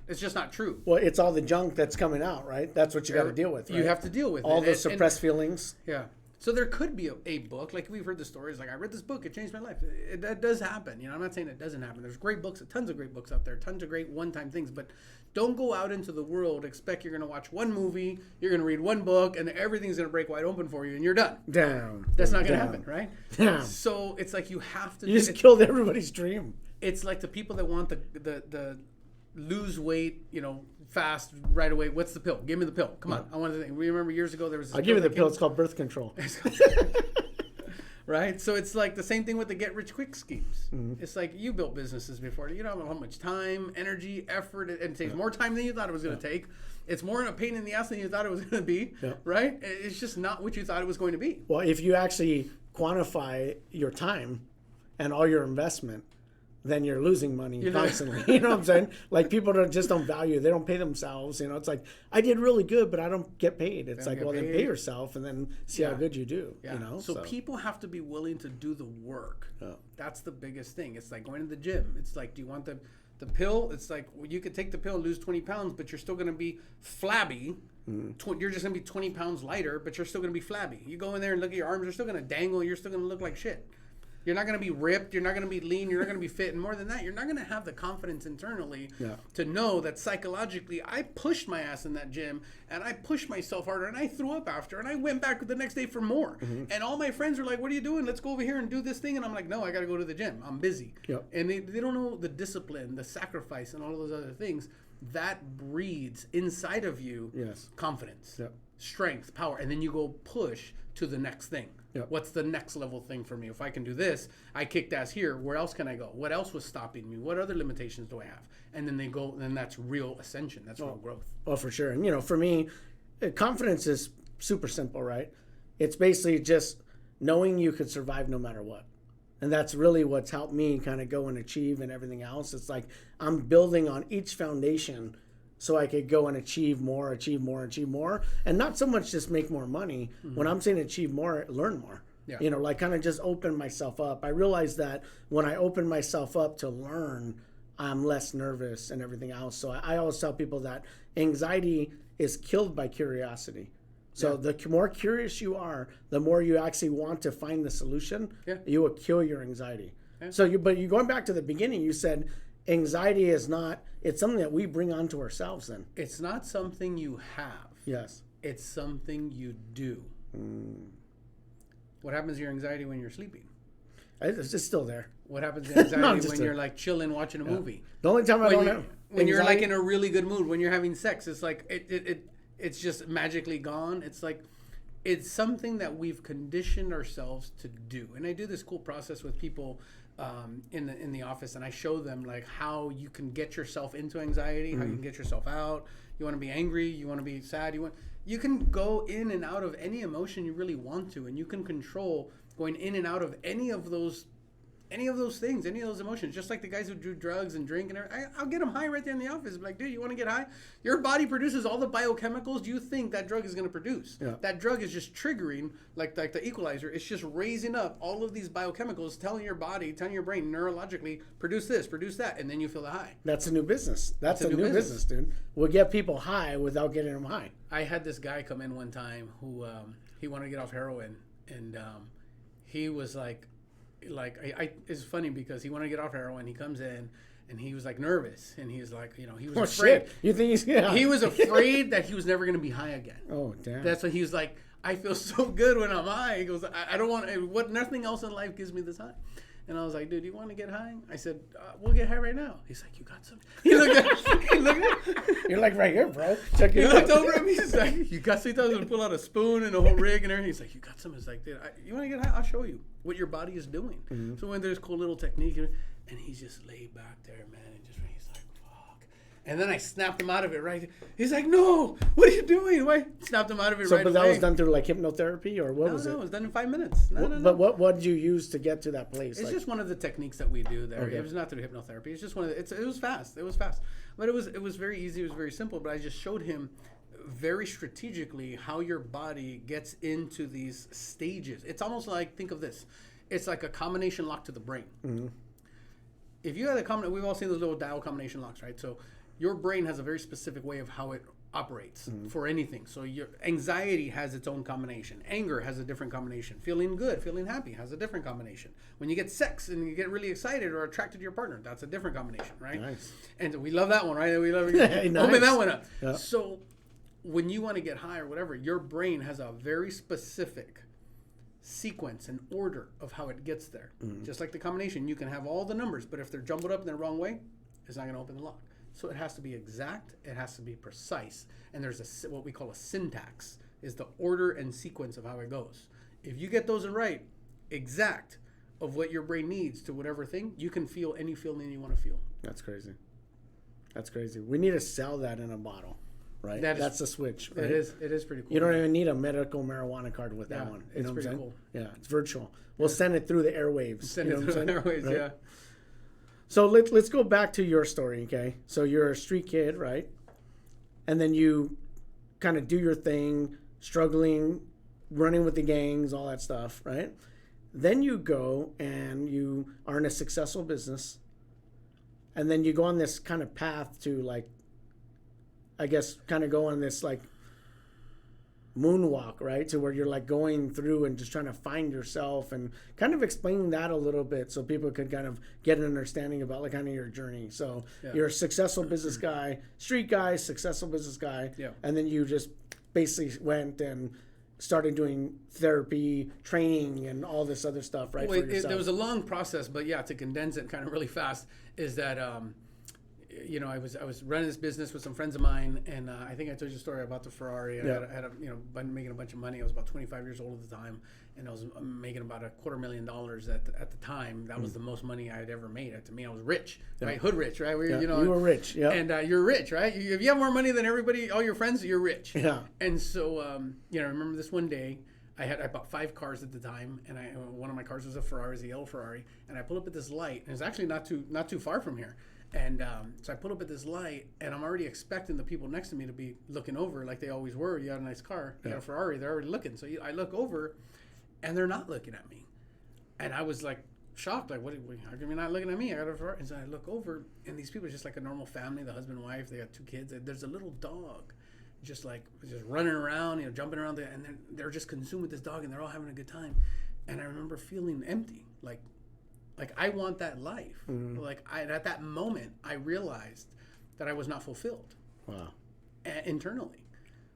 true. Well, it's all the junk that's coming out, right? That's what you got to deal with. Right? You have to deal with all those suppressed feelings. Yeah. So there could be a book, like we've heard the stories, like I read this book, it changed my life. That does happen. I'm not saying it doesn't happen. There's great books, tons of great books out there, tons of great one-time things, but don't go out into the world, expect you're going to watch one movie, you're going to read one book, and everything's going to break wide open for you, and you're done. Down. That's not going to happen, right? Down. So it's like you have to... You just killed everybody's dream. It's like the people that want the lose weight, fast right away. What's the pill? Give me the pill. Come on. I want to think. We remember years ago there was this I'll give you the pill. It's called birth control. Right? So it's like the same thing with the get rich quick schemes. Mm-hmm. It's like you built businesses before. You don't know how much time, energy, effort, and it takes more time than you thought it was going to take. It's more of a pain in the ass than you thought it was going to be, right? It's just not what you thought it was going to be. Well, if you actually quantify your time and all your investment, then you're losing money constantly. You know what I'm saying? Like people just don't value. They don't pay themselves. It's like I did really good, but I don't get paid. It's like, well, then pay yourself and then see how good you do. Yeah. So people have to be willing to do the work. Yeah. That's the biggest thing. It's like going to the gym. It's like, do you want the pill? It's like, well, you could take the pill and lose 20 pounds, but you're still going to be flabby. Mm. You're just going to be 20 pounds lighter, but you're still going to be flabby. You go in there and look at your arms. You're still going to dangle. You're still going to look like shit. You're not going to be ripped. You're not going to be lean. You're not going to be fit. And more than that, you're not going to have the confidence internally to know that psychologically, I pushed my ass in that gym and I pushed myself harder and I threw up after and I went back the next day for more. Mm-hmm. And all my friends were like, what are you doing? Let's go over here and do this thing. And I'm like, no, I got to go to the gym. I'm busy. Yep. And they don't know the discipline, the sacrifice, and all of those other things that breeds inside of you Yes. confidence, Yep. strength, power, and then you go push to the next thing. Yep. What's the next level thing for me? If I can do this, I kicked ass here. Where else can I go? What else was stopping me? What other limitations do I have? And then they go, then that's real ascension. That's real growth. Well, for sure. And, you know, for me, confidence is super simple, right? It's basically just knowing you could survive no matter what. And that's really what's helped me kind of go and achieve and everything else. It's like I'm building on each foundation so I could go and achieve more, achieve more, achieve more. And not so much just make more money. When I'm saying achieve more, learn more. Yeah. You know, like kind of just open myself up. I realized that when I open myself up to learn, I'm less nervous and everything else. So I always tell people that anxiety is killed by curiosity. So the more curious you are, the more you actually want to find the solution. Yeah. You will kill your anxiety. Yeah. So you're going back to the beginning. You said anxiety is not. It's something that we bring onto ourselves. Then. It's not something you have. Yes. It's something you do. What happens to your anxiety when you're sleeping? It's just still there. What happens to anxiety No, when just you're like chilling watching a movie? The only time I don't have When you're like anxiety- in a really good mood, when you're having sex, it's like it's just magically gone. It's like it's something that we've conditioned ourselves to do. And I do this cool process with people in the office, and I show them like how you can get yourself into anxiety, how you can get yourself out. You want to be angry, you want to be sad, you can go in and out of any emotion you really want to, and you can control going in and out of any of those things, any of those emotions. Just like the guys who do drugs and drink and everything. I'll get them high right there in the office. Be like, dude, you want to get high? Your body produces all the biochemicals you think that drug is going to produce. Yeah. That drug is just triggering, like the equalizer. It's just raising up all of these biochemicals, telling your body, telling your brain neurologically, produce this, produce that, and then you feel the high. That's a new business. That's a new business, dude. We'll get people high without getting them high. I had this guy come in one time who he wanted to get off heroin, and he was like it's funny because he wanted to get off heroin. He comes in and he was like nervous, and he's like, he was afraid. Shit. You think he's He was afraid that he was never going to be high again. Oh, damn. That's what he was like. I feel so good when I'm high. He goes, I don't want nothing else in life gives me this high. And I was like, dude, you want to get high? I said, we'll get high right now. He's like, you got some? He looked at You're like right here, bro. Check He it looked out. over at me. He's like, you got some? He thought I was going to pull out a spoon and a whole rig and everything. He's like, you got some? It's like, dude, you want to get high? I'll show you what your body is doing. So when there's cool little technique, and he's just laid back there, man, and just he's like, fuck. And then I snapped him out of it, right? He's like, no, what are you doing? Why? Snapped him out of it right But that away. was done through like hypnotherapy, or what was it? No, it was done in 5 minutes. No. But what did you use to get to that place? It's just one of the techniques that we do there. Okay. It was not through hypnotherapy. It's just one of the, it was fast. It was fast. But it was very easy. It was very simple. But I just showed him very strategically how your body gets into these stages. It's almost like, think of this. It's like a combination lock to the brain. If you had we've all seen those little dial combination locks, right? So your brain has a very specific way of how it operates for anything. So your anxiety has its own combination. Anger has a different combination. Feeling good, feeling happy has a different combination. When you get sex and you get really excited or attracted to your partner, that's a different combination, right? Nice. And we love that one, right? We love Nice. open that one up. Yeah. So when you want to get high or whatever, your brain has a very specific sequence and order of how it gets there. Just like the combination, you can have all the numbers, but if they're jumbled up in the wrong way, it's not going to open the lock. So it has to be exact, it has to be precise, and there's what we call a syntax, is the order and sequence of how it goes. If you get those right, exact of what your brain needs to whatever thing, you can feel any feeling you want to feel. That's crazy. That's crazy. We need to sell that in a bottle, right? That's the switch. Right? It is pretty cool. You don't even need a medical marijuana card with that Yeah, one. You it's know what I'm pretty saying? cool. Yeah, it's virtual. We'll send it through the airwaves. Send you it know through what the I'm saying? airways, Right? yeah. So let's go back to your story, okay? So you're a street kid, right? And then you kind of do your thing, struggling, running with the gangs, all that stuff, right? Then you go and you are in a successful business. And then you go on this kind of path to like, I guess, kind of go on this like moonwalk, right? To where you're like going through and just trying to find yourself, and kind of explaining that a little bit so people could kind of get an understanding about like kind of your journey. So you're a successful business guy, street guy, successful business guy. Yeah. And then you just basically went and started doing therapy, training, and all this other stuff, right? Well, for yourself. there was a long process, but yeah, to condense it kind of really fast, is that I was running this business with some friends of mine, and I think I told you a story about the Ferrari. I had been making a bunch of money. I was about 25 years old at the time, and I was making about $250,000 at the time. That was the most money I had ever made. To me, I was rich, right? Hood rich, right? You were rich, yeah. And you're rich, right? If you have more money than everybody, all your friends, you're rich. Yeah. And so, I remember this one day. I bought 5 cars at the time, and one of my cars was a Ferrari, it was a yellow Ferrari, and I pull up at this light, and it's actually not too far from here. And so I pull up at this light, and I'm already expecting the people next to me to be looking over like they always were. You got a nice car, you got a Ferrari, they're already looking. So I look over, and they're not looking at me. And I was like shocked, like, how come you're not looking at me? I got a Ferrari. And so I look over, and these people are just like a normal family, the husband and wife, they got 2 kids. There's a little dog just running around, jumping around there, and they're just consumed with this dog, and they're all having a good time. And I remember feeling empty, like I want that life. Mm-hmm. At that moment, I realized that I was not fulfilled. Wow. Internally.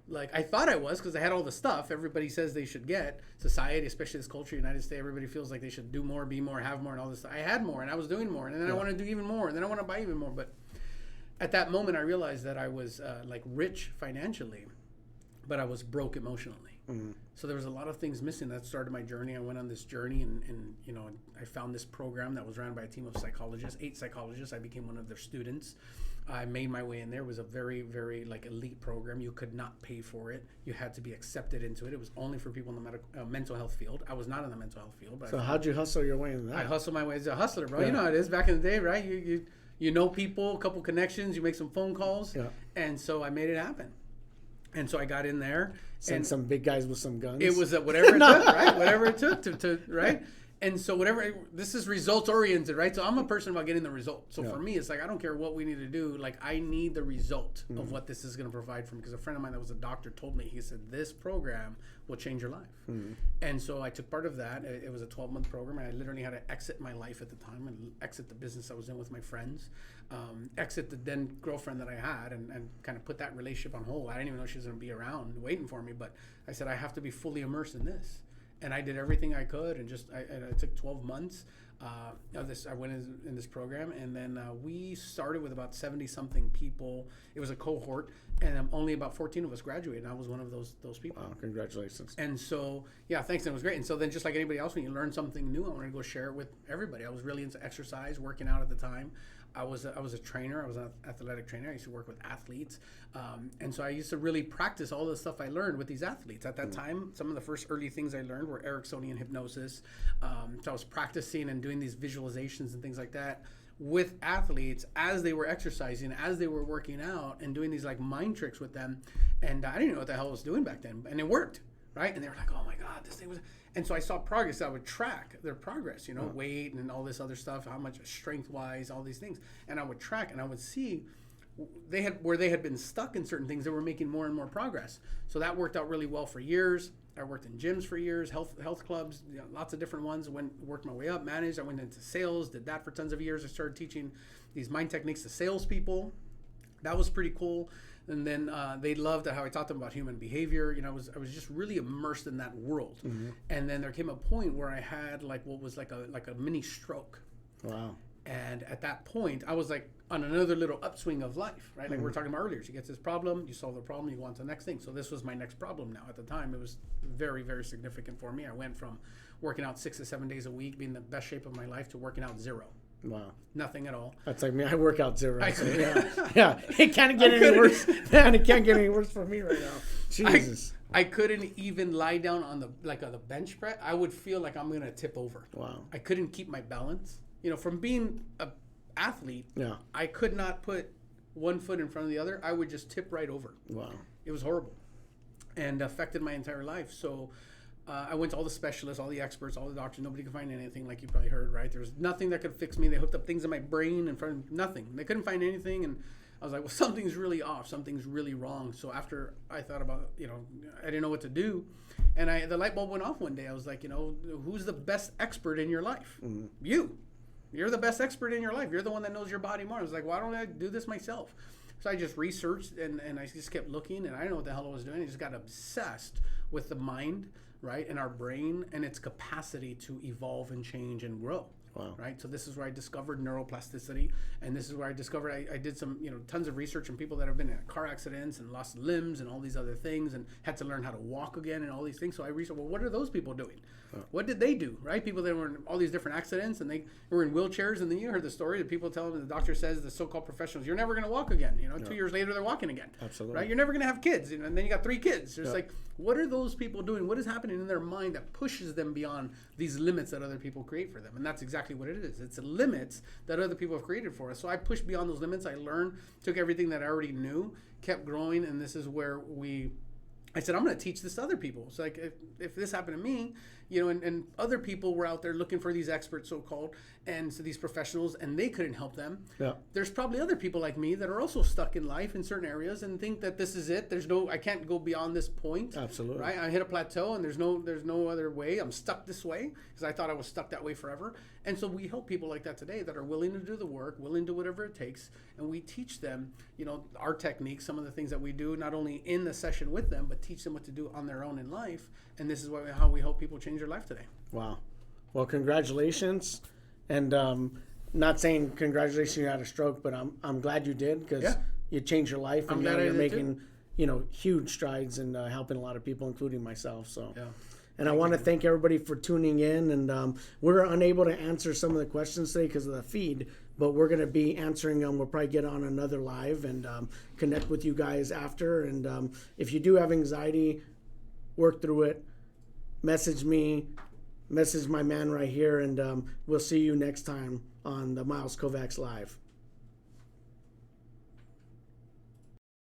Like, I thought I was, because I had all the stuff everybody says they should get. Society, especially this culture, United States, everybody feels like they should do more, be more, have more, and all this stuff. I had more, and I was doing more, and then I want to do even more, and then I want to buy even more. But at that moment, I realized that I was rich financially, but I was broke emotionally. Mm-hmm. So there was a lot of things missing. That started my journey. I went on this journey, and I found this program that was run by a team of psychologists, 8 psychologists. I became one of their students. I made my way in there. It was a very, very elite program. You could not pay for it. You had to be accepted into it. It was only for people in the mental health field. I was not in the mental health field. But so how'd you hustle your way in that? I hustled my way as a hustler, bro. Yeah. You know how it is back in the day, right? You know people, a couple connections, you make some phone calls. Yeah. And so I made it happen. And so I got in there. Sent some big guys with some guns. It was whatever it took, right? Whatever it took to right? And so this is results oriented, right? So I'm a person about getting the result. So for me, it's like, I don't care what we need to do. Like, I need the result of what this is going to provide for me. Because a friend of mine that was a doctor told me, he said, this program will change your life. And so I took part of that. It was a 12-month program. And I literally had to exit my life at the time and exit the business I was in with my friends, exit the then girlfriend that I had, and kind of put that relationship on hold. I didn't even know she was going to be around waiting for me. But I said, I have to be fully immersed in this. And I did everything I could, and I took 12 months of this. I went in this program, and then we started with about 70-something people. It was a cohort, and only about 14 of us graduated, and I was one of those people. Wow, congratulations. And so, yeah, thanks, and it was great. And so then, just like anybody else, when you learn something new, I wanted to go share it with everybody. I was really into exercise, working out at the time. I was a trainer. I was an athletic trainer. I used to work with athletes. And so I used to really practice all the stuff I learned with these athletes. At that time, some of the first early things I learned were Ericksonian hypnosis. So I was practicing and doing these visualizations and things like that with athletes as they were exercising, as they were working out, and doing these mind tricks with them. And I didn't know what the hell I was doing back then. And it worked, right? And they were like, oh my God, this thing was... And so I saw progress. I would track their progress, weight and all this other stuff, how much strength-wise, all these things. And I would track, and I would see where they had been stuck in certain things, they were making more and more progress. So that worked out really well for years. I worked in gyms for years, health clubs, lots of different ones. Worked my way up, managed. I went into sales, did that for tons of years. I started teaching these mind techniques to salespeople. That was pretty cool. And then they loved how I taught them about human behavior. I was just really immersed in that world. Mm-hmm. And then there came a point where I had what was like a mini stroke. Wow. And at that point, I was on another little upswing of life, right? Like we were talking about earlier. She gets this problem, you solve the problem, you go on to the next thing. So this was my next problem now. At the time, it was very, very significant for me. I went from working out 6 to 7 days a week, being the best shape of my life, to working out 0. Wow. Nothing at all. That's like me. I work out 0. So yeah. It can't get any worse. Man, it can't get any worse for me right now. Jesus. I couldn't even lie down on the bench press. I would feel like I'm going to tip over. Wow. I couldn't keep my balance. From being an athlete, I could not put one foot in front of the other. I would just tip right over. Wow. It was horrible and affected my entire life. So I went to all the specialists, all the experts, all the doctors. Nobody could find anything, like you probably heard, right? There was nothing that could fix me. They hooked up things in my brain in front of nothing. They couldn't find anything. And I was like, well, something's really off. Something's really wrong. So after I thought about, I didn't know what to do. And the light bulb went off one day. I was like, who's the best expert in your life? Mm-hmm. You. You're the best expert in your life. You're the one that knows your body more. I was like, why don't I do this myself? So I just researched and I just kept looking, and I didn't know what the hell I was doing. I just got obsessed with the mind, right, and our brain and its capacity to evolve and change and grow. Wow. Right. So this is where I discovered neuroplasticity, and this is where I discovered I did some, tons of research on people that have been in car accidents and lost limbs and all these other things and had to learn how to walk again and all these things. So I researched, well, what are those people doing? What did they do? Right. People that were in all these different accidents and they were in wheelchairs, and then you heard the story that people tell them, the doctor says, the so-called professionals, you're never going to walk again. 2 years later, they're walking again. Absolutely. Right. You're never going to have kids. And then you got 3 kids. It's like, what are those people doing? What is happening in their mind that pushes them beyond these limits that other people create for them? And that's exactly what it is. It's limits that other people have created for us. So I pushed beyond those limits. I learned, took everything that I already knew, kept growing, and this is where I said, I'm going to teach this to other people. So like if this happened to me, and other people were out there looking for these experts, so-called, and so these professionals, and they couldn't help them. Yeah. There's probably other people like me that are also stuck in life in certain areas and think that this is it. I can't go beyond this point. Absolutely. Right? I hit a plateau and there's no other way. I'm stuck this way because I thought I was stuck that way forever. And so we help people like that today that are willing to do the work, willing to do whatever it takes, and we teach them, our techniques, some of the things that we do, not only in the session with them, but teach them what to do on their own in life. And this is how we help people change their life today. Wow. Well, congratulations. And not saying congratulations you had a stroke, but I'm glad you did, because you changed your life, and you're making huge strides in helping a lot of people, including myself. So. Yeah. And I want to thank everybody for tuning in. And we're unable to answer some of the questions today because of the feed, but we're going to be answering them. We'll probably get on another live and connect with you guys after. And if you do have anxiety, work through it. Message me, message my man right here, and we'll see you next time on the Miles Kovacs Live.